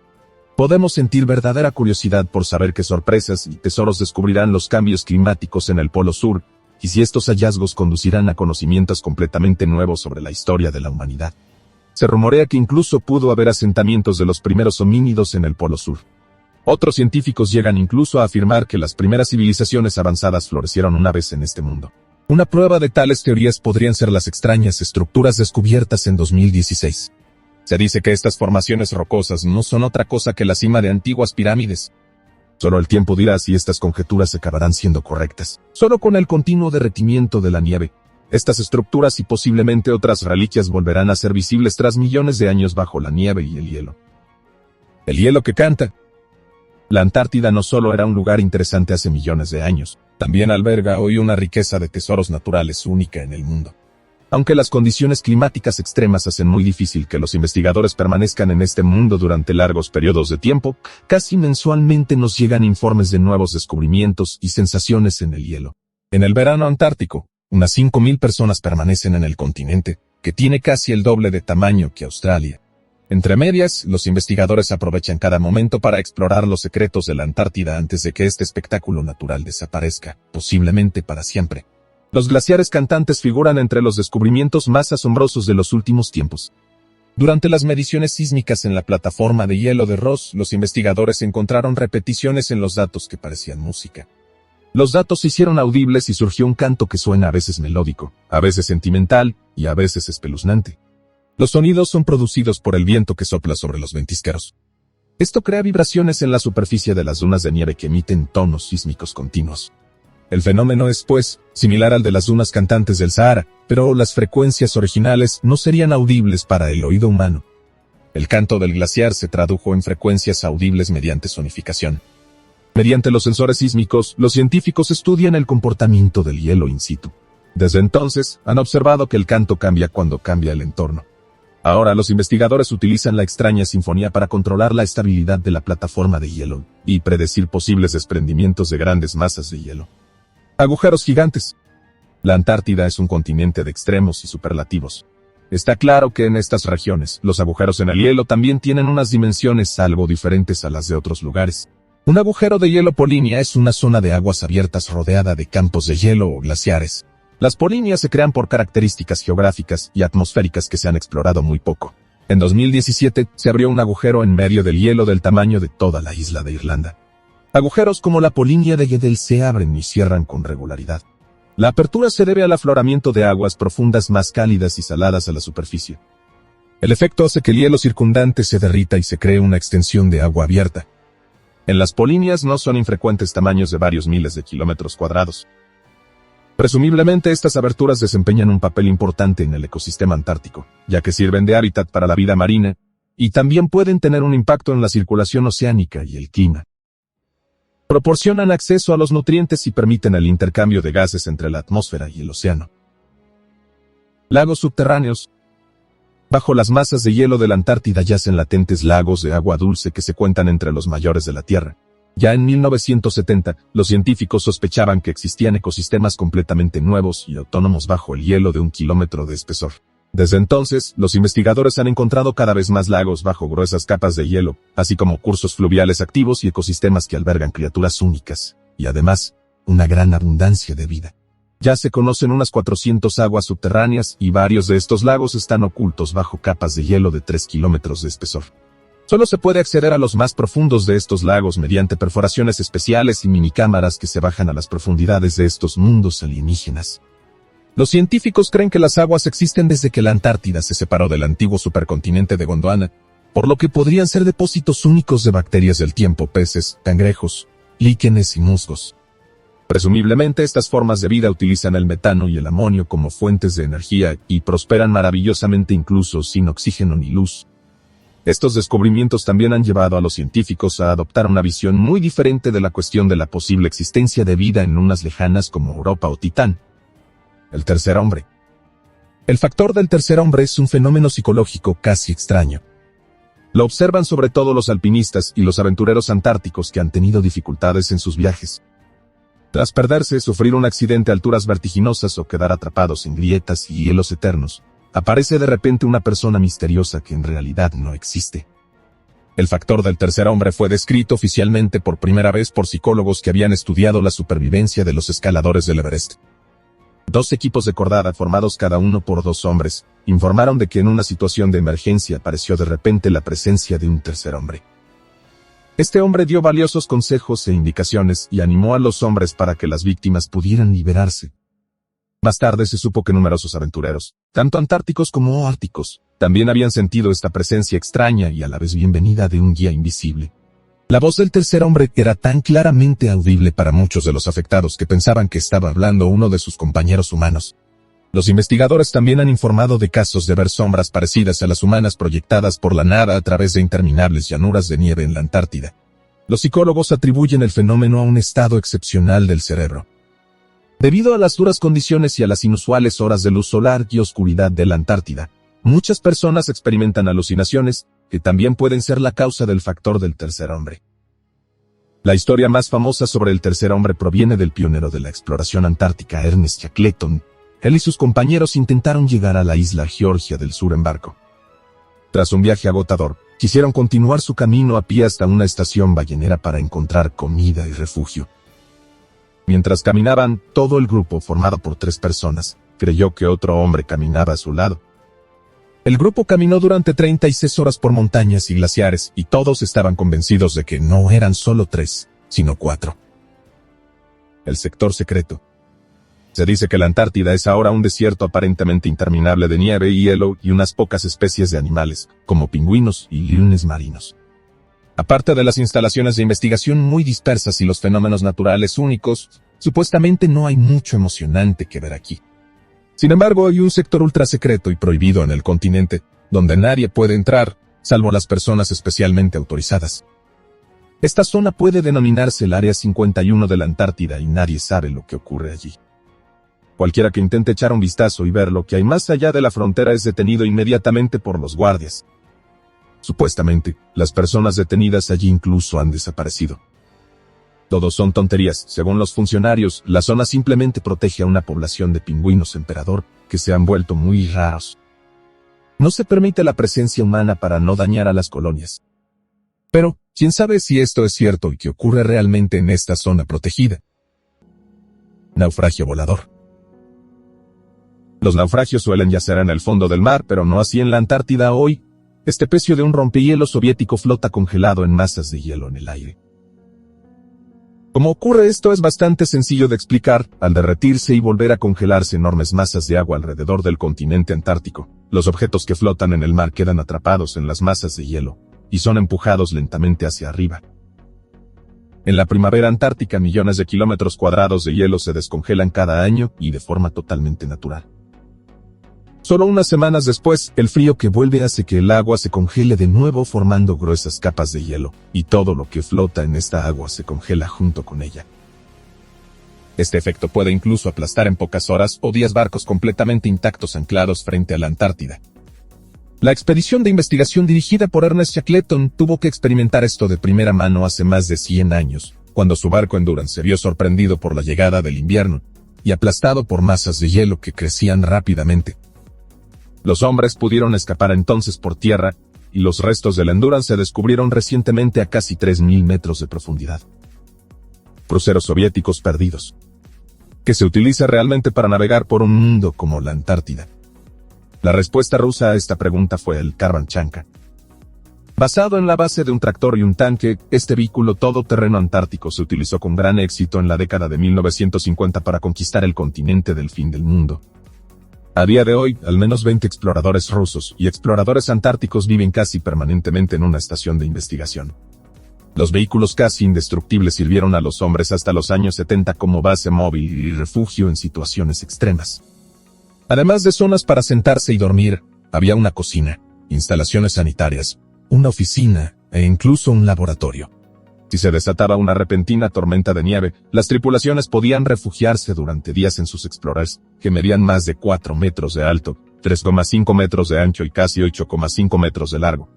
Podemos sentir verdadera curiosidad por saber qué sorpresas y tesoros descubrirán los cambios climáticos en el Polo Sur, y si estos hallazgos conducirán a conocimientos completamente nuevos sobre la historia de la humanidad. Se rumorea que incluso pudo haber asentamientos de los primeros homínidos en el Polo Sur. Otros científicos llegan incluso a afirmar que las primeras civilizaciones avanzadas florecieron una vez en este mundo. Una prueba de tales teorías podrían ser las extrañas estructuras descubiertas en 2016. Se dice que estas formaciones rocosas no son otra cosa que la cima de antiguas pirámides. Solo el tiempo dirá si estas conjeturas acabarán siendo correctas. Solo con el continuo derretimiento de la nieve, estas estructuras y posiblemente otras reliquias volverán a ser visibles tras millones de años bajo la nieve y el hielo. El hielo que canta. La Antártida no solo era un lugar interesante hace millones de años, también alberga hoy una riqueza de tesoros naturales única en el mundo. Aunque las condiciones climáticas extremas hacen muy difícil que los investigadores permanezcan en este mundo durante largos periodos de tiempo, casi mensualmente nos llegan informes de nuevos descubrimientos y sensaciones en el hielo. En el verano antártico, unas 5.000 personas permanecen en el continente, que tiene casi el doble de tamaño que Australia. Entre medias, los investigadores aprovechan cada momento para explorar los secretos de la Antártida antes de que este espectáculo natural desaparezca, posiblemente para siempre. Los glaciares cantantes figuran entre los descubrimientos más asombrosos de los últimos tiempos. Durante las mediciones sísmicas en la plataforma de hielo de Ross, los investigadores encontraron repeticiones en los datos que parecían música. Los datos se hicieron audibles y surgió un canto que suena a veces melódico, a veces sentimental y a veces espeluznante. Los sonidos son producidos por el viento que sopla sobre los ventisqueros. Esto crea vibraciones en la superficie de las dunas de nieve que emiten tonos sísmicos continuos. El fenómeno es, pues, similar al de las dunas cantantes del Sahara, pero las frecuencias originales no serían audibles para el oído humano. El canto del glaciar se tradujo en frecuencias audibles mediante sonificación. Mediante los sensores sísmicos, los científicos estudian el comportamiento del hielo in situ. Desde entonces, han observado que el canto cambia cuando cambia el entorno. Ahora los investigadores utilizan la extraña sinfonía para controlar la estabilidad de la plataforma de hielo y predecir posibles desprendimientos de grandes masas de hielo. Agujeros gigantes. La Antártida es un continente de extremos y superlativos. Está claro que en estas regiones, los agujeros en el hielo también tienen unas dimensiones algo diferentes a las de otros lugares. Un agujero de hielo polínea es una zona de aguas abiertas rodeada de campos de hielo o glaciares. Las polinias se crean por características geográficas y atmosféricas que se han explorado muy poco. En 2017, se abrió un agujero en medio del hielo del tamaño de toda la isla de Irlanda. Agujeros como la polinia de Weddell se abren y cierran con regularidad. La apertura se debe al afloramiento de aguas profundas más cálidas y saladas a la superficie. El efecto hace que el hielo circundante se derrita y se cree una extensión de agua abierta. En las polinias no son infrecuentes tamaños de varios miles de kilómetros cuadrados. Presumiblemente estas aberturas desempeñan un papel importante en el ecosistema antártico, ya que sirven de hábitat para la vida marina, y también pueden tener un impacto en la circulación oceánica y el clima. Proporcionan acceso a los nutrientes y permiten el intercambio de gases entre la atmósfera y el océano. Lagos subterráneos. Bajo las masas de hielo de la Antártida yacen latentes lagos de agua dulce que se cuentan entre los mayores de la Tierra. Ya en 1970, los científicos sospechaban que existían ecosistemas completamente nuevos y autónomos bajo el hielo de 1 kilómetro de espesor. Desde entonces, los investigadores han encontrado cada vez más lagos bajo gruesas capas de hielo, así como cursos fluviales activos y ecosistemas que albergan criaturas únicas, y además, una gran abundancia de vida. Ya se conocen unas 400 aguas subterráneas y varios de estos lagos están ocultos bajo capas de hielo de 3 kilómetros de espesor. Solo se puede acceder a los más profundos de estos lagos mediante perforaciones especiales y minicámaras que se bajan a las profundidades de estos mundos alienígenas. Los científicos creen que las aguas existen desde que la Antártida se separó del antiguo supercontinente de Gondwana, por lo que podrían ser depósitos únicos de bacterias del tiempo, peces, cangrejos, líquenes y musgos. Presumiblemente estas formas de vida utilizan el metano y el amonio como fuentes de energía y prosperan maravillosamente incluso sin oxígeno ni luz. Estos descubrimientos también han llevado a los científicos a adoptar una visión muy diferente de la cuestión de la posible existencia de vida en lunas lejanas como Europa o Titán. El tercer hombre. El factor del tercer hombre es un fenómeno psicológico casi extraño. Lo observan sobre todo los alpinistas y los aventureros antárticos que han tenido dificultades en sus viajes. Tras perderse, sufrir un accidente a alturas vertiginosas o quedar atrapados en grietas y hielos eternos, aparece de repente una persona misteriosa que en realidad no existe. El factor del tercer hombre fue descrito oficialmente por primera vez por psicólogos que habían estudiado la supervivencia de los escaladores del Everest. 2 equipos de cordada, formados cada uno por 2 hombres, informaron de que en una situación de emergencia apareció de repente la presencia de un tercer hombre. Este hombre dio valiosos consejos e indicaciones y animó a los hombres para que las víctimas pudieran liberarse. Más tarde se supo que numerosos aventureros, tanto antárticos como árticos, también habían sentido esta presencia extraña y a la vez bienvenida de un guía invisible. La voz del tercer hombre era tan claramente audible para muchos de los afectados que pensaban que estaba hablando uno de sus compañeros humanos. Los investigadores también han informado de casos de ver sombras parecidas a las humanas proyectadas por la nada a través de interminables llanuras de nieve en la Antártida. Los psicólogos atribuyen el fenómeno a un estado excepcional del cerebro. Debido a las duras condiciones y a las inusuales horas de luz solar y oscuridad de la Antártida, muchas personas experimentan alucinaciones, que también pueden ser la causa del factor del tercer hombre. La historia más famosa sobre el tercer hombre proviene del pionero de la exploración antártica Ernest Shackleton. Él y sus compañeros intentaron llegar a la isla Georgia del Sur en barco. Tras un viaje agotador, quisieron continuar su camino a pie hasta una estación ballenera para encontrar comida y refugio. Mientras caminaban, todo el grupo, formado por 3 personas, creyó que otro hombre caminaba a su lado. El grupo caminó durante 36 horas por montañas y glaciares, y todos estaban convencidos de que no eran solo 3, sino 4. El sector secreto. Se dice que la Antártida es ahora un desierto aparentemente interminable de nieve y hielo y unas pocas especies de animales, como pingüinos y leones marinos. Aparte de las instalaciones de investigación muy dispersas y los fenómenos naturales únicos, supuestamente no hay mucho emocionante que ver aquí. Sin embargo, hay un sector ultrasecreto y prohibido en el continente, donde nadie puede entrar, salvo las personas especialmente autorizadas. Esta zona puede denominarse el Área 51 de la Antártida y nadie sabe lo que ocurre allí. Cualquiera que intente echar un vistazo y ver lo que hay más allá de la frontera es detenido inmediatamente por los guardias. Supuestamente, las personas detenidas allí incluso han desaparecido. Todos son tonterías. Según los funcionarios, la zona simplemente protege a una población de pingüinos emperador, que se han vuelto muy raros. No se permite la presencia humana para no dañar a las colonias. Pero, ¿quién sabe si esto es cierto y qué ocurre realmente en esta zona protegida? Naufragio volador. Los naufragios suelen yacer en el fondo del mar, pero no así en la Antártida hoy. Este pecio de un rompehielos soviético flota congelado en masas de hielo en el aire. Como ocurre esto es bastante sencillo de explicar. Al derretirse y volver a congelarse enormes masas de agua alrededor del continente antártico, los objetos que flotan en el mar quedan atrapados en las masas de hielo, y son empujados lentamente hacia arriba. En la primavera antártica millones de kilómetros cuadrados de hielo se descongelan cada año y de forma totalmente natural. Solo unas semanas después, el frío que vuelve hace que el agua se congele de nuevo formando gruesas capas de hielo, y todo lo que flota en esta agua se congela junto con ella. Este efecto puede incluso aplastar en pocas horas o días barcos completamente intactos anclados frente a la Antártida. La expedición de investigación dirigida por Ernest Shackleton tuvo que experimentar esto de primera mano hace más de 100 años, cuando su barco Endurance se vio sorprendido por la llegada del invierno, y aplastado por masas de hielo que crecían rápidamente. Los hombres pudieron escapar entonces por tierra, y los restos del Endurance se descubrieron recientemente a casi 3.000 metros de profundidad. Cruceros soviéticos perdidos. ¿Qué se utiliza realmente para navegar por un mundo como la Antártida? La respuesta rusa a esta pregunta fue el Karvanchanka. Basado en la base de un tractor y un tanque, este vehículo todoterreno antártico se utilizó con gran éxito en la década de 1950 para conquistar el continente del fin del mundo. A día de hoy, al menos 20 exploradores rusos y exploradores antárticos viven casi permanentemente en una estación de investigación. Los vehículos casi indestructibles sirvieron a los hombres hasta los años 70 como base móvil y refugio en situaciones extremas. Además de zonas para sentarse y dormir, había una cocina, instalaciones sanitarias, una oficina e incluso un laboratorio. Si se desataba una repentina tormenta de nieve, las tripulaciones podían refugiarse durante días en sus Explorers, que medían más de 4 metros de alto, 3,5 metros de ancho y casi 8,5 metros de largo.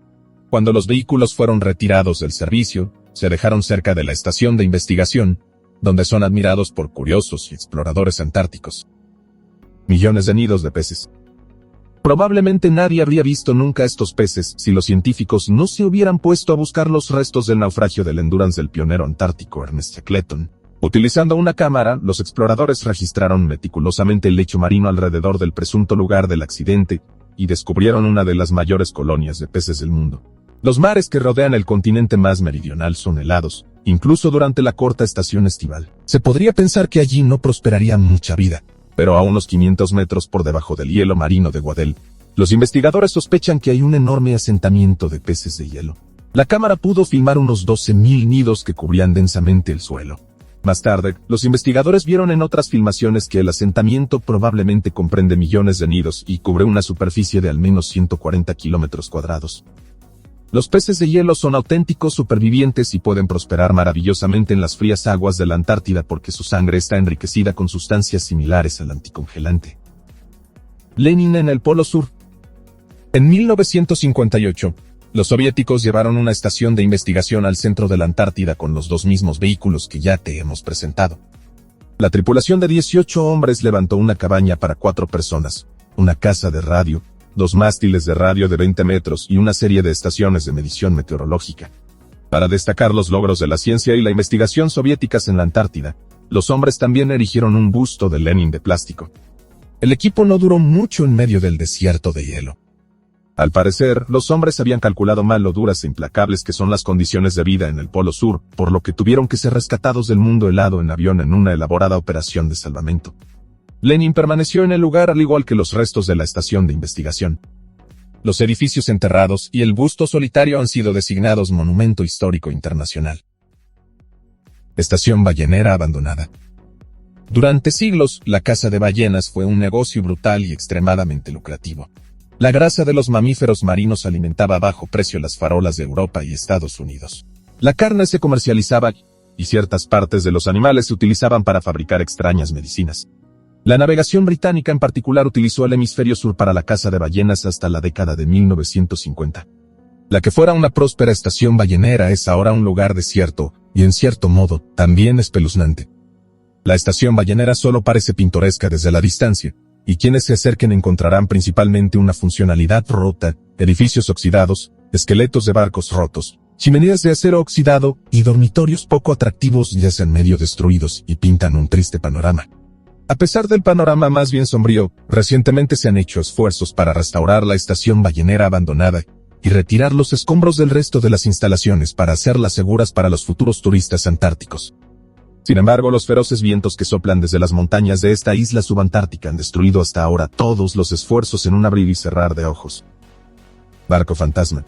Cuando los vehículos fueron retirados del servicio, se dejaron cerca de la estación de investigación, donde son admirados por curiosos y exploradores antárticos. Millones de nidos de peces. Probablemente nadie habría visto nunca estos peces si los científicos no se hubieran puesto a buscar los restos del naufragio del Endurance del pionero antártico Ernest Shackleton. Utilizando una cámara, los exploradores registraron meticulosamente el lecho marino alrededor del presunto lugar del accidente y descubrieron una de las mayores colonias de peces del mundo. Los mares que rodean el continente más meridional son helados, incluso durante la corta estación estival. Se podría pensar que allí no prosperaría mucha vida, pero a unos 500 metros por debajo del hielo marino de Weddell, los investigadores sospechan que hay un enorme asentamiento de peces de hielo. La cámara pudo filmar unos 12.000 nidos que cubrían densamente el suelo. Más tarde, los investigadores vieron en otras filmaciones que el asentamiento probablemente comprende millones de nidos y cubre una superficie de al menos 140 kilómetros cuadrados. Los peces de hielo son auténticos supervivientes y pueden prosperar maravillosamente en las frías aguas de la Antártida porque su sangre está enriquecida con sustancias similares al anticongelante. Lenin en el Polo Sur. En 1958, los soviéticos llevaron una estación de investigación al centro de la Antártida con los dos mismos vehículos que ya te hemos presentado. La tripulación de 18 hombres levantó una cabaña para 4 personas, una casa de radio, 2 mástiles de radio de 20 metros y una serie de estaciones de medición meteorológica. Para destacar los logros de la ciencia y la investigación soviéticas en la Antártida, los hombres también erigieron un busto de Lenin de plástico. El equipo no duró mucho en medio del desierto de hielo. Al parecer, los hombres habían calculado mal lo duras e implacables que son las condiciones de vida en el Polo Sur, por lo que tuvieron que ser rescatados del mundo helado en avión en una elaborada operación de salvamento. Lenin permaneció en el lugar al igual que los restos de la estación de investigación. Los edificios enterrados y el busto solitario han sido designados Monumento Histórico Internacional. Estación ballenera abandonada. Durante siglos, la caza de ballenas fue un negocio brutal y extremadamente lucrativo. La grasa de los mamíferos marinos alimentaba a bajo precio las farolas de Europa y Estados Unidos. La carne se comercializaba y ciertas partes de los animales se utilizaban para fabricar extrañas medicinas. La navegación británica en particular utilizó el hemisferio sur para la caza de ballenas hasta la década de 1950. La que fuera una próspera estación ballenera es ahora un lugar desierto, y en cierto modo, también espeluznante. La estación ballenera solo parece pintoresca desde la distancia, y quienes se acerquen encontrarán principalmente una funcionalidad rota, edificios oxidados, esqueletos de barcos rotos, chimeneas de acero oxidado y dormitorios poco atractivos yacen medio destruidos y pintan un triste panorama. A pesar del panorama más bien sombrío, recientemente se han hecho esfuerzos para restaurar la estación ballenera abandonada y retirar los escombros del resto de las instalaciones para hacerlas seguras para los futuros turistas antárticos. Sin embargo, los feroces vientos que soplan desde las montañas de esta isla subantártica han destruido hasta ahora todos los esfuerzos en un abrir y cerrar de ojos. Barco fantasma.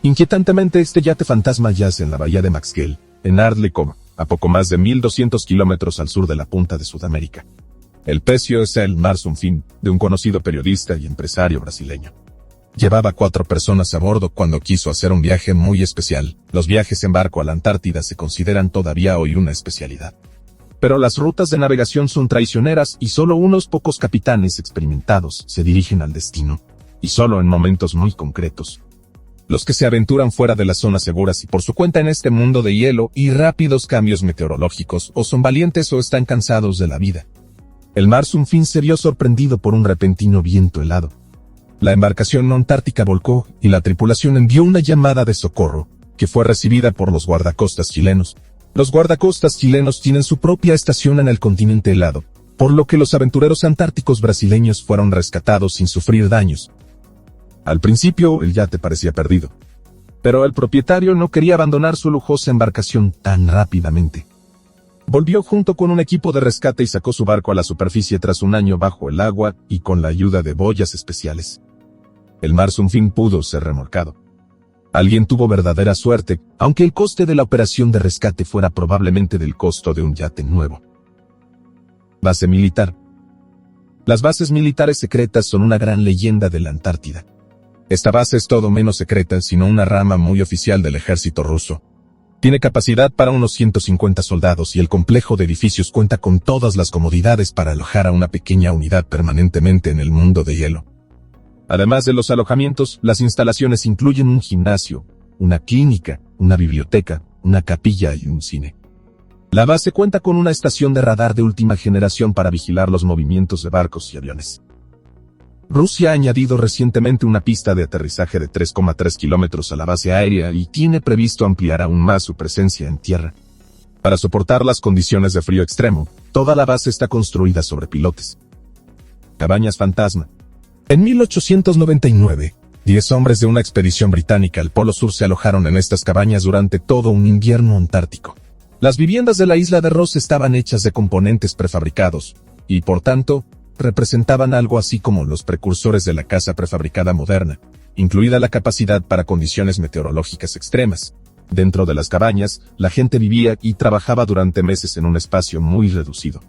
Inquietantemente, este yate fantasma yace en la bahía de Maxwell, en Ardley Cove, a poco más de 1.200 kilómetros al sur de la punta de Sudamérica. El pecio es el Marsum Fin, de un conocido periodista y empresario brasileño. Llevaba 4 personas a bordo cuando quiso hacer un viaje muy especial. Los viajes en barco a la Antártida se consideran todavía hoy una especialidad. Pero las rutas de navegación son traicioneras y solo unos pocos capitanes experimentados se dirigen al destino, y solo en momentos muy concretos. Los que se aventuran fuera de las zonas seguras y por su cuenta en este mundo de hielo y rápidos cambios meteorológicos o son valientes o están cansados de la vida. El Marsum Fin se vio sorprendido por un repentino viento helado. La embarcación antártica volcó y la tripulación envió una llamada de socorro, que fue recibida por los guardacostas chilenos. Los guardacostas chilenos tienen su propia estación en el continente helado, por lo que los aventureros antárticos brasileños fueron rescatados sin sufrir daños. Al principio, el yate parecía perdido. Pero el propietario no quería abandonar su lujosa embarcación tan rápidamente. Volvió junto con un equipo de rescate y sacó su barco a la superficie tras un año bajo el agua y con la ayuda de boyas especiales. El Marsum Fin pudo ser remolcado. Alguien tuvo verdadera suerte, aunque el coste de la operación de rescate fuera probablemente del costo de un yate nuevo. Base militar. Las bases militares secretas son una gran leyenda de la Antártida. Esta base es todo menos secreta, sino una rama muy oficial del ejército ruso. Tiene capacidad para unos 150 soldados y el complejo de edificios cuenta con todas las comodidades para alojar a una pequeña unidad permanentemente en el mundo de hielo. Además de los alojamientos, las instalaciones incluyen un gimnasio, una clínica, una biblioteca, una capilla y un cine. La base cuenta con una estación de radar de última generación para vigilar los movimientos de barcos y aviones. Rusia ha añadido recientemente una pista de aterrizaje de 3,3 kilómetros a la base aérea y tiene previsto ampliar aún más su presencia en tierra. Para soportar las condiciones de frío extremo, toda la base está construida sobre pilotes. Cabañas fantasma. En 1899, 10 hombres de una expedición británica al Polo Sur se alojaron en estas cabañas durante todo un invierno antártico. Las viviendas de la isla de Ross estaban hechas de componentes prefabricados, y por tanto, representaban algo así como los precursores de la casa prefabricada moderna, incluida la capacidad para condiciones meteorológicas extremas. Dentro de las cabañas, la gente vivía y trabajaba durante meses en un espacio muy reducido.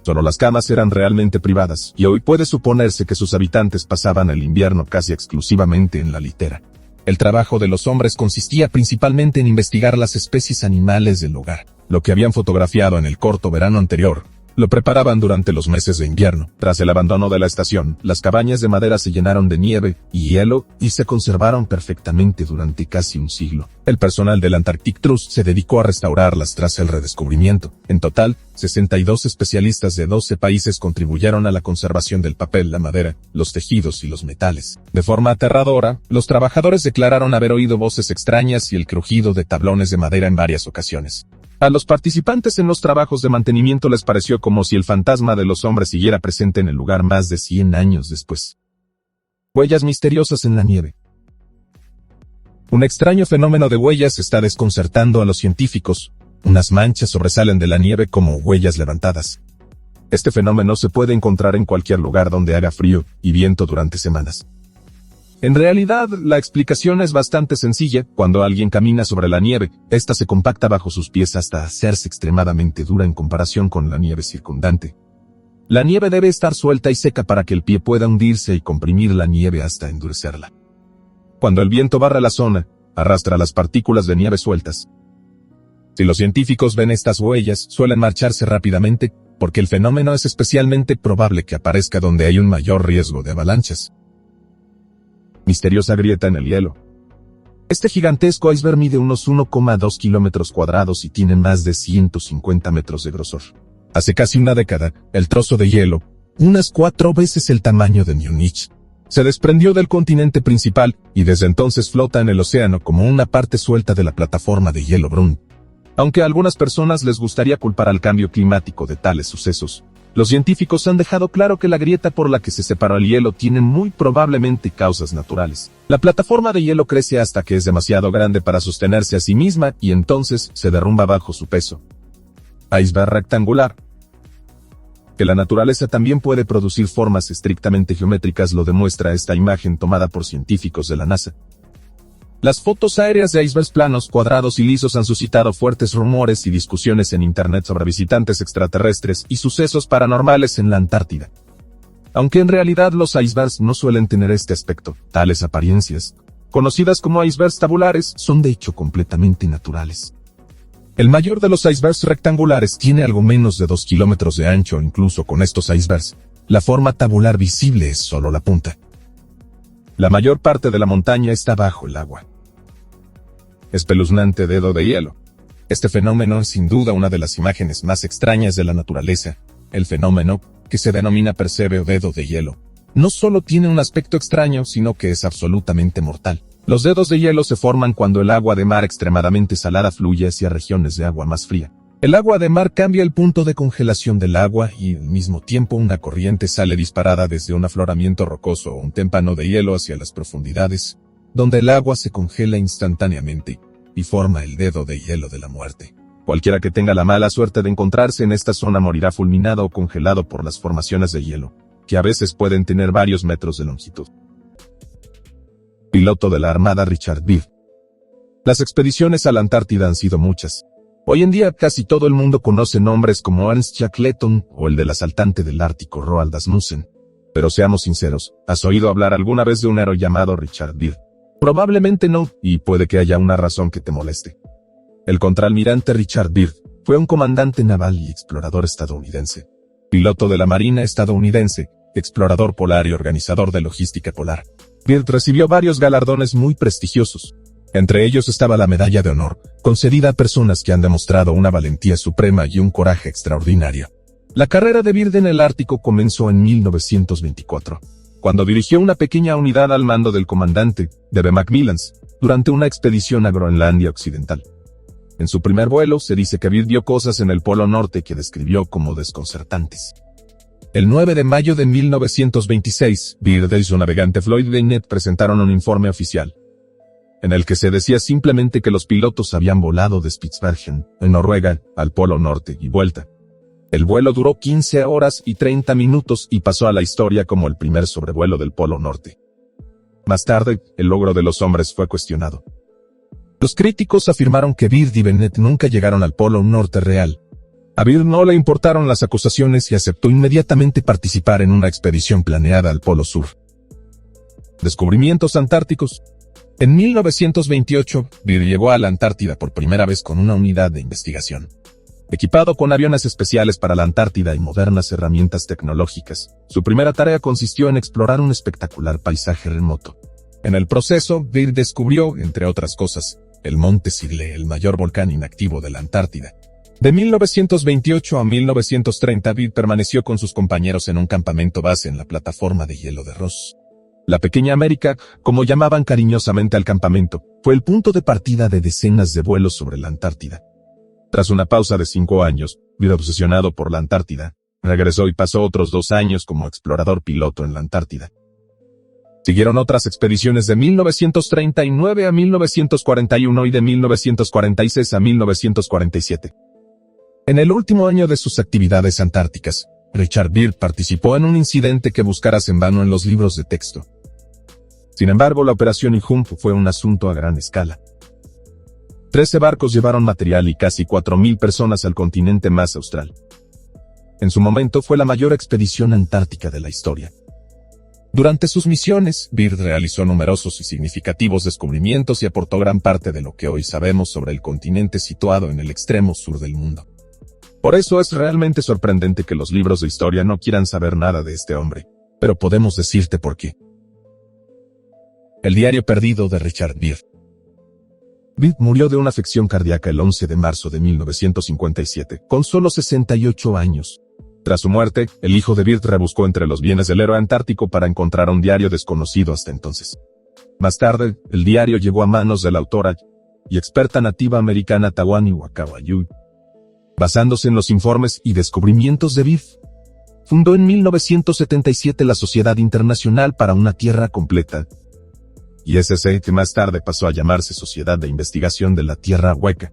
Solo las camas eran realmente privadas, y hoy puede suponerse que sus habitantes pasaban el invierno casi exclusivamente en la litera. El trabajo de los hombres consistía principalmente en investigar las especies animales del lugar. Lo que habían fotografiado en el corto verano anterior, lo preparaban durante los meses de invierno. Tras el abandono de la estación, las cabañas de madera se llenaron de nieve y hielo y se conservaron perfectamente durante casi un siglo. El personal del Antarctic Trust se dedicó a restaurarlas tras el redescubrimiento. En total, 62 especialistas de 12 países contribuyeron a la conservación del papel, la madera, los tejidos y los metales. De forma aterradora, los trabajadores declararon haber oído voces extrañas y el crujido de tablones de madera en varias ocasiones. A los participantes en los trabajos de mantenimiento les pareció como si el fantasma de los hombres siguiera presente en el lugar más de 100 años después. Huellas misteriosas en la nieve. Un extraño fenómeno de huellas está desconcertando a los científicos. Unas manchas sobresalen de la nieve como huellas levantadas. Este fenómeno se puede encontrar en cualquier lugar donde haga frío y viento durante semanas. En realidad, la explicación es bastante sencilla. Cuando alguien camina sobre la nieve, esta se compacta bajo sus pies hasta hacerse extremadamente dura en comparación con la nieve circundante. La nieve debe estar suelta y seca para que el pie pueda hundirse y comprimir la nieve hasta endurecerla. Cuando el viento barra la zona, arrastra las partículas de nieve sueltas. Si los científicos ven estas huellas, suelen marcharse rápidamente, porque el fenómeno es especialmente probable que aparezca donde hay un mayor riesgo de avalanchas. Misteriosa grieta en el hielo. Este gigantesco iceberg mide unos 1,2 kilómetros cuadrados y tiene más de 150 metros de grosor. Hace casi una década, el trozo de hielo, unas 4 veces el tamaño de Múnich, se desprendió del continente principal y desde entonces flota en el océano como una parte suelta de la plataforma de hielo Brun. Aunque a algunas personas les gustaría culpar al cambio climático de tales sucesos, los científicos han dejado claro que la grieta por la que se separó el hielo tiene muy probablemente causas naturales. La plataforma de hielo crece hasta que es demasiado grande para sostenerse a sí misma y entonces se derrumba bajo su peso. Iceberg rectangular. Que la naturaleza también puede producir formas estrictamente geométricas lo demuestra esta imagen tomada por científicos de la NASA. Las fotos aéreas de icebergs planos, cuadrados y lisos han suscitado fuertes rumores y discusiones en Internet sobre visitantes extraterrestres y sucesos paranormales en la Antártida. Aunque en realidad los icebergs no suelen tener este aspecto, tales apariencias, conocidas como icebergs tabulares, son de hecho completamente naturales. El mayor de los icebergs rectangulares tiene algo menos de 2 kilómetros de ancho. Incluso con estos icebergs, la forma tabular visible es solo la punta. La mayor parte de la montaña está bajo el agua. Espeluznante dedo de hielo. Este fenómeno es sin duda una de las imágenes más extrañas de la naturaleza. El fenómeno, que se denomina Percebe o dedo de hielo, no solo tiene un aspecto extraño, sino que es absolutamente mortal. Los dedos de hielo se forman cuando el agua de mar extremadamente salada fluye hacia regiones de agua más fría. El agua de mar cambia el punto de congelación del agua y al mismo tiempo una corriente sale disparada desde un afloramiento rocoso o un témpano de hielo hacia las profundidades, donde el agua se congela instantáneamente y forma el dedo de hielo de la muerte. Cualquiera que tenga la mala suerte de encontrarse en esta zona morirá fulminado o congelado por las formaciones de hielo, que a veces pueden tener varios metros de longitud. Piloto de la Armada Richard Byrd. Las expediciones a la Antártida han sido muchas. Hoy en día casi todo el mundo conoce nombres como Ernst Shackleton o el del asaltante del Ártico Roald Amundsen. Pero seamos sinceros, ¿has oído hablar alguna vez de un héroe llamado Richard Byrd? Probablemente no, y puede que haya una razón que te moleste. El contraalmirante Richard Byrd fue un comandante naval y explorador estadounidense, piloto de la Marina estadounidense, explorador polar y organizador de logística polar. Byrd recibió varios galardones muy prestigiosos. Entre ellos estaba la Medalla de Honor, concedida a personas que han demostrado una valentía suprema y un coraje extraordinario. La carrera de Byrd en el Ártico comenzó en 1924. cuando dirigió una pequeña unidad al mando del comandante, D.B. McMillan, durante una expedición a Groenlandia Occidental. En su primer vuelo, se dice que Byrd vio cosas en el Polo Norte que describió como desconcertantes. El 9 de mayo de 1926, Byrd y su navegante Floyd Bennett presentaron un informe oficial, en el que se decía simplemente que los pilotos habían volado de Spitsbergen, en Noruega, al Polo Norte y vuelta. El vuelo duró 15 horas y 30 minutos y pasó a la historia como el primer sobrevuelo del Polo Norte. Más tarde, el logro de los hombres fue cuestionado. Los críticos afirmaron que Byrd y Bennett nunca llegaron al Polo Norte real. A Byrd no le importaron las acusaciones y aceptó inmediatamente participar en una expedición planeada al Polo Sur. Descubrimientos antárticos. En 1928, Byrd llegó a la Antártida por primera vez con una unidad de investigación. Equipado con aviones especiales para la Antártida y modernas herramientas tecnológicas, su primera tarea consistió en explorar un espectacular paisaje remoto. En el proceso, Byrd descubrió, entre otras cosas, el Monte Sigle, el mayor volcán inactivo de la Antártida. De 1928 a 1930, Byrd permaneció con sus compañeros en un campamento base en la plataforma de hielo de Ross. La Pequeña América, como llamaban cariñosamente al campamento, fue el punto de partida de decenas de vuelos sobre la Antártida. Tras una pausa de 5 años, Byrd, obsesionado por la Antártida, regresó y pasó otros 2 años como explorador piloto en la Antártida. Siguieron otras expediciones de 1939 a 1941 y de 1946 a 1947. En el último año de sus actividades antárticas, Richard Byrd participó en un incidente que buscarás en vano en los libros de texto. Sin embargo, la operación Injunph fue un asunto a gran escala. 13 barcos llevaron material y casi 4.000 personas al continente más austral. En su momento fue la mayor expedición antártica de la historia. Durante sus misiones, Byrd realizó numerosos y significativos descubrimientos y aportó gran parte de lo que hoy sabemos sobre el continente situado en el extremo sur del mundo. Por eso es realmente sorprendente que los libros de historia no quieran saber nada de este hombre, pero podemos decirte por qué. El diario perdido de Richard Byrd. Byrd murió de una afección cardíaca el 11 de marzo de 1957, con solo 68 años. Tras su muerte, el hijo de Byrd rebuscó entre los bienes del héroe antártico para encontrar un diario desconocido hasta entonces. Más tarde, el diario llegó a manos de la autora y experta nativa americana Tawani Wakawayu. Basándose en los informes y descubrimientos de Byrd, fundó en 1977 la Sociedad Internacional para una Tierra Completa, ISC, que más tarde pasó a llamarse Sociedad de Investigación de la Tierra Hueca.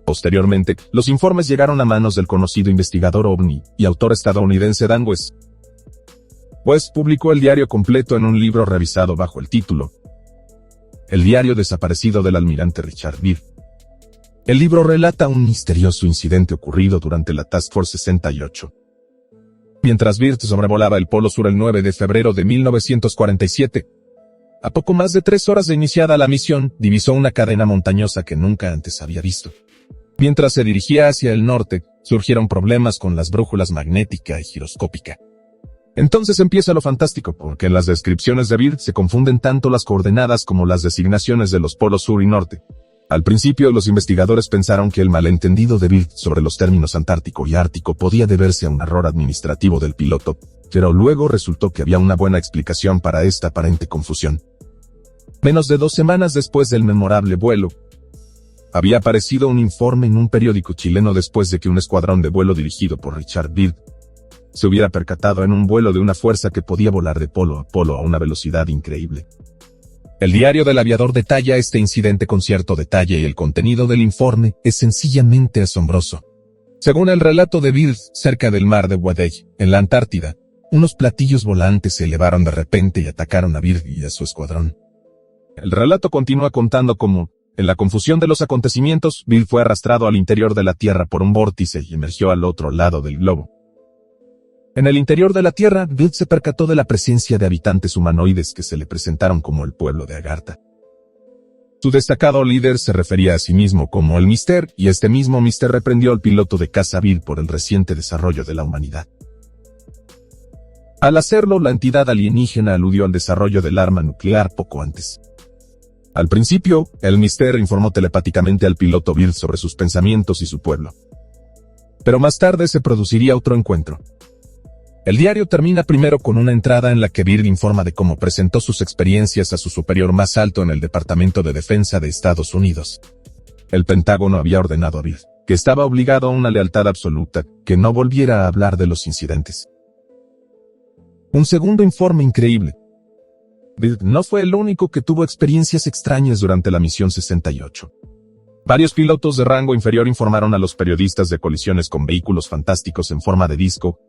Posteriormente, los informes llegaron a manos del conocido investigador ovni y autor estadounidense Dan West. West publicó el diario completo en un libro revisado bajo el título El diario desaparecido del almirante Richard Byrd. El libro relata un misterioso incidente ocurrido durante la Task Force 68. Mientras Byrd sobrevolaba el Polo Sur el 9 de febrero de 1947, a poco más de 3 horas de iniciada la misión, divisó una cadena montañosa que nunca antes había visto. Mientras se dirigía hacia el norte, surgieron problemas con las brújulas magnética y giroscópica. Entonces empieza lo fantástico, porque en las descripciones de Byrd se confunden tanto las coordenadas como las designaciones de los polos sur y norte. Al principio, los investigadores pensaron que el malentendido de Byrd sobre los términos antártico y ártico podía deberse a un error administrativo del piloto, pero luego resultó que había una buena explicación para esta aparente confusión. Menos de 2 semanas después del memorable vuelo, había aparecido un informe en un periódico chileno después de que un escuadrón de vuelo dirigido por Richard Byrd se hubiera percatado en un vuelo de una fuerza que podía volar de polo a polo a una velocidad increíble. El diario del aviador detalla este incidente con cierto detalle y el contenido del informe es sencillamente asombroso. Según el relato de Byrd, cerca del mar de Wadey, en la Antártida, unos platillos volantes se elevaron de repente y atacaron a Byrd y a su escuadrón. El relato continúa contando cómo, en la confusión de los acontecimientos, Byrd fue arrastrado al interior de la Tierra por un vórtice y emergió al otro lado del globo. En el interior de la Tierra, Byrd se percató de la presencia de habitantes humanoides que se le presentaron como el pueblo de Agartha. Su destacado líder se refería a sí mismo como el Mister, y este mismo Mister reprendió al piloto de caza Byrd por el reciente desarrollo de la humanidad. Al hacerlo, la entidad alienígena aludió al desarrollo del arma nuclear poco antes. Al principio, el Mister informó telepáticamente al piloto Byrd sobre sus pensamientos y su pueblo. Pero más tarde se produciría otro encuentro. El diario termina primero con una entrada en la que Byrd informa de cómo presentó sus experiencias a su superior más alto en el Departamento de Defensa de Estados Unidos. El Pentágono había ordenado a Byrd, que estaba obligado a una lealtad absoluta, que no volviera a hablar de los incidentes. Un segundo informe increíble. Byrd no fue el único que tuvo experiencias extrañas durante la misión 68. Varios pilotos de rango inferior informaron a los periodistas de colisiones con vehículos fantásticos en forma de disco,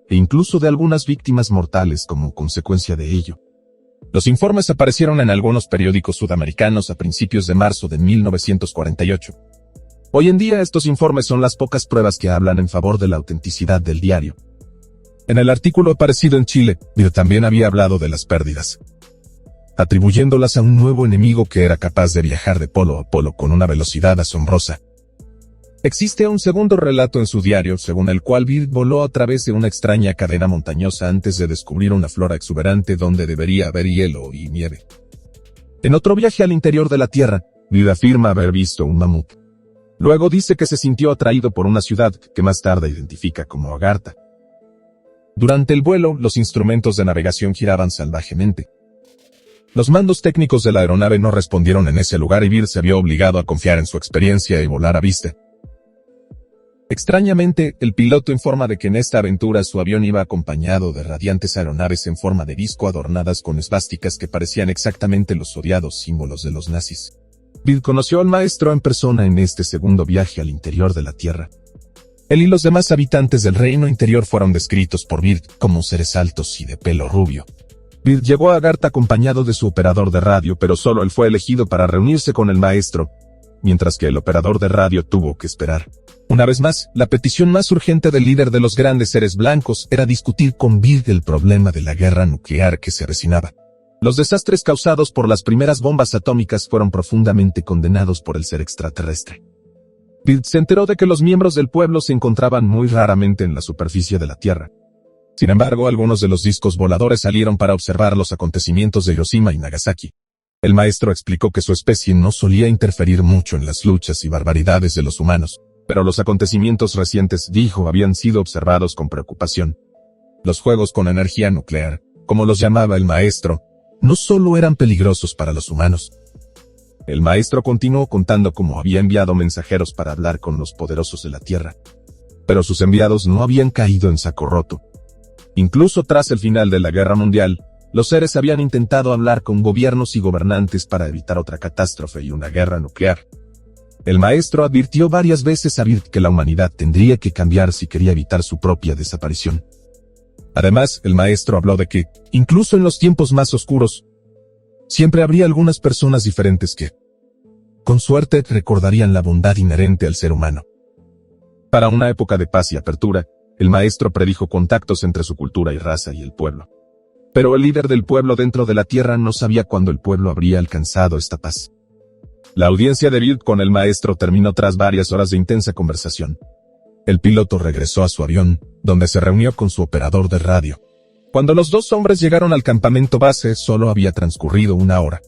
e incluso de algunas víctimas mortales como consecuencia de ello. Los informes aparecieron en algunos periódicos sudamericanos a principios de marzo de 1948. Hoy en día estos informes son las pocas pruebas que hablan en favor de la autenticidad del diario. En el artículo aparecido en Chile, Byrd también había hablado de las pérdidas, atribuyéndolas a un nuevo enemigo que era capaz de viajar de polo a polo con una velocidad asombrosa. Existe un segundo relato en su diario según el cual Byrd voló a través de una extraña cadena montañosa antes de descubrir una flora exuberante donde debería haber hielo y nieve. En otro viaje al interior de la Tierra, Byrd afirma haber visto un mamut. Luego dice que se sintió atraído por una ciudad que más tarde identifica como Agartha. Durante el vuelo, los instrumentos de navegación giraban salvajemente. Los mandos técnicos de la aeronave no respondieron en ese lugar y Byrd se vio obligado a confiar en su experiencia y volar a vista. Extrañamente, el piloto informa de que en esta aventura su avión iba acompañado de radiantes aeronaves en forma de disco adornadas con esvásticas que parecían exactamente los odiados símbolos de los nazis. Byrd conoció al maestro en persona en este segundo viaje al interior de la Tierra. Él y los demás habitantes del reino interior fueron descritos por Byrd como seres altos y de pelo rubio. Byrd llegó a Agartha acompañado de su operador de radio, pero solo él fue elegido para reunirse con el maestro, mientras que el operador de radio tuvo que esperar. Una vez más, la petición más urgente del líder de los grandes seres blancos era discutir con Byrd el problema de la guerra nuclear que se avecinaba. Los desastres causados por las primeras bombas atómicas fueron profundamente condenados por el ser extraterrestre. Byrd se enteró de que los miembros del pueblo se encontraban muy raramente en la superficie de la Tierra. Sin embargo, algunos de los discos voladores salieron para observar los acontecimientos de Hiroshima y Nagasaki. El maestro explicó que su especie no solía interferir mucho en las luchas y barbaridades de los humanos, pero los acontecimientos recientes, dijo, habían sido observados con preocupación. Los juegos con energía nuclear, como los llamaba el maestro, no solo eran peligrosos para los humanos. El maestro continuó contando cómo había enviado mensajeros para hablar con los poderosos de la Tierra. Pero sus enviados no habían caído en saco roto. Incluso tras el final de la Guerra Mundial, los seres habían intentado hablar con gobiernos y gobernantes para evitar otra catástrofe y una guerra nuclear. El maestro advirtió varias veces a Byrd que la humanidad tendría que cambiar si quería evitar su propia desaparición. Además, el maestro habló de que, incluso en los tiempos más oscuros, siempre habría algunas personas diferentes que, con suerte, recordarían la bondad inherente al ser humano. Para una época de paz y apertura, el maestro predijo contactos entre su cultura y raza y el pueblo. Pero el líder del pueblo dentro de la Tierra no sabía cuándo el pueblo habría alcanzado esta paz. La audiencia de Byrd con el maestro terminó tras varias horas de intensa conversación. El piloto regresó a su avión, donde se reunió con su operador de radio. Cuando los dos hombres llegaron al campamento base, solo había transcurrido una hora.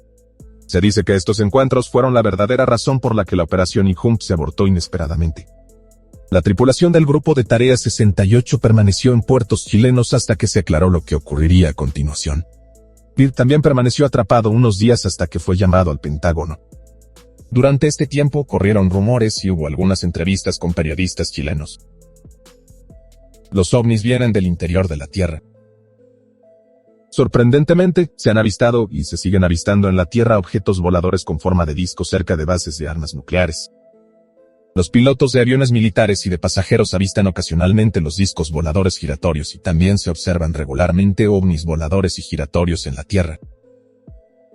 Se dice que estos encuentros fueron la verdadera razón por la que la operación Injunct se abortó inesperadamente. La tripulación del grupo de Tarea 68 permaneció en puertos chilenos hasta que se aclaró lo que ocurriría a continuación. Byrd también permaneció atrapado unos días hasta que fue llamado al Pentágono. Durante este tiempo corrieron rumores y hubo algunas entrevistas con periodistas chilenos. Los ovnis vienen del interior de la Tierra. Sorprendentemente, se han avistado y se siguen avistando en la Tierra objetos voladores con forma de disco cerca de bases de armas nucleares. Los pilotos de aviones militares y de pasajeros avistan ocasionalmente los discos voladores giratorios y también se observan regularmente ovnis voladores y giratorios en la Tierra.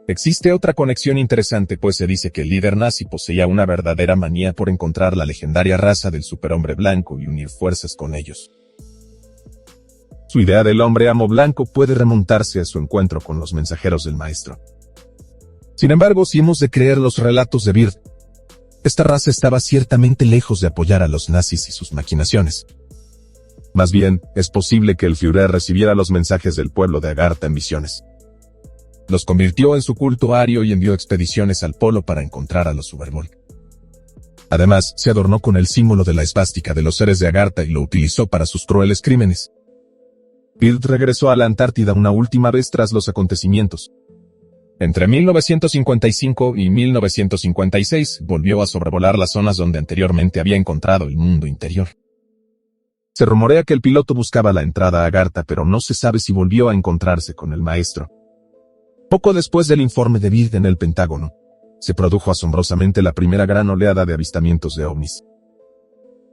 Existe otra conexión interesante, pues se dice que el líder nazi poseía una verdadera manía por encontrar la legendaria raza del superhombre blanco y unir fuerzas con ellos. Su idea del hombre amo blanco puede remontarse a su encuentro con los mensajeros del maestro. Sin embargo, si hemos de creer los relatos de Byrd, esta raza estaba ciertamente lejos de apoyar a los nazis y sus maquinaciones. Más bien, es posible que el Führer recibiera los mensajes del pueblo de Agartha en visiones. Los convirtió en su culto ario y envió expediciones al polo para encontrar a los Übervolk. Además, se adornó con el símbolo de la esvástica de los seres de Agartha y lo utilizó para sus crueles crímenes. Byrd regresó a la Antártida una última vez tras los acontecimientos. Entre 1955 y 1956 volvió a sobrevolar las zonas donde anteriormente había encontrado el mundo interior. Se rumorea que el piloto buscaba la entrada a Agartha, pero no se sabe si volvió a encontrarse con el maestro. Poco después del informe de Byrd en el Pentágono, se produjo asombrosamente la primera gran oleada de avistamientos de ovnis.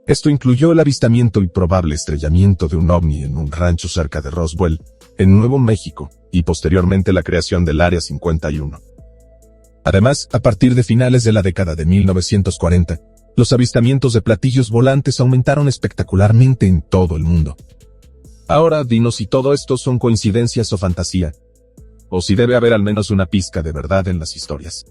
Esto incluyó el avistamiento y probable estrellamiento de un ovni en un rancho cerca de Roswell, en Nuevo México, y posteriormente la creación del Área 51. Además, a partir de finales de la década de 1940, los avistamientos de platillos volantes aumentaron espectacularmente en todo el mundo. Ahora, dinos si todo esto son coincidencias o fantasía, o si debe haber al menos una pizca de verdad en las historias.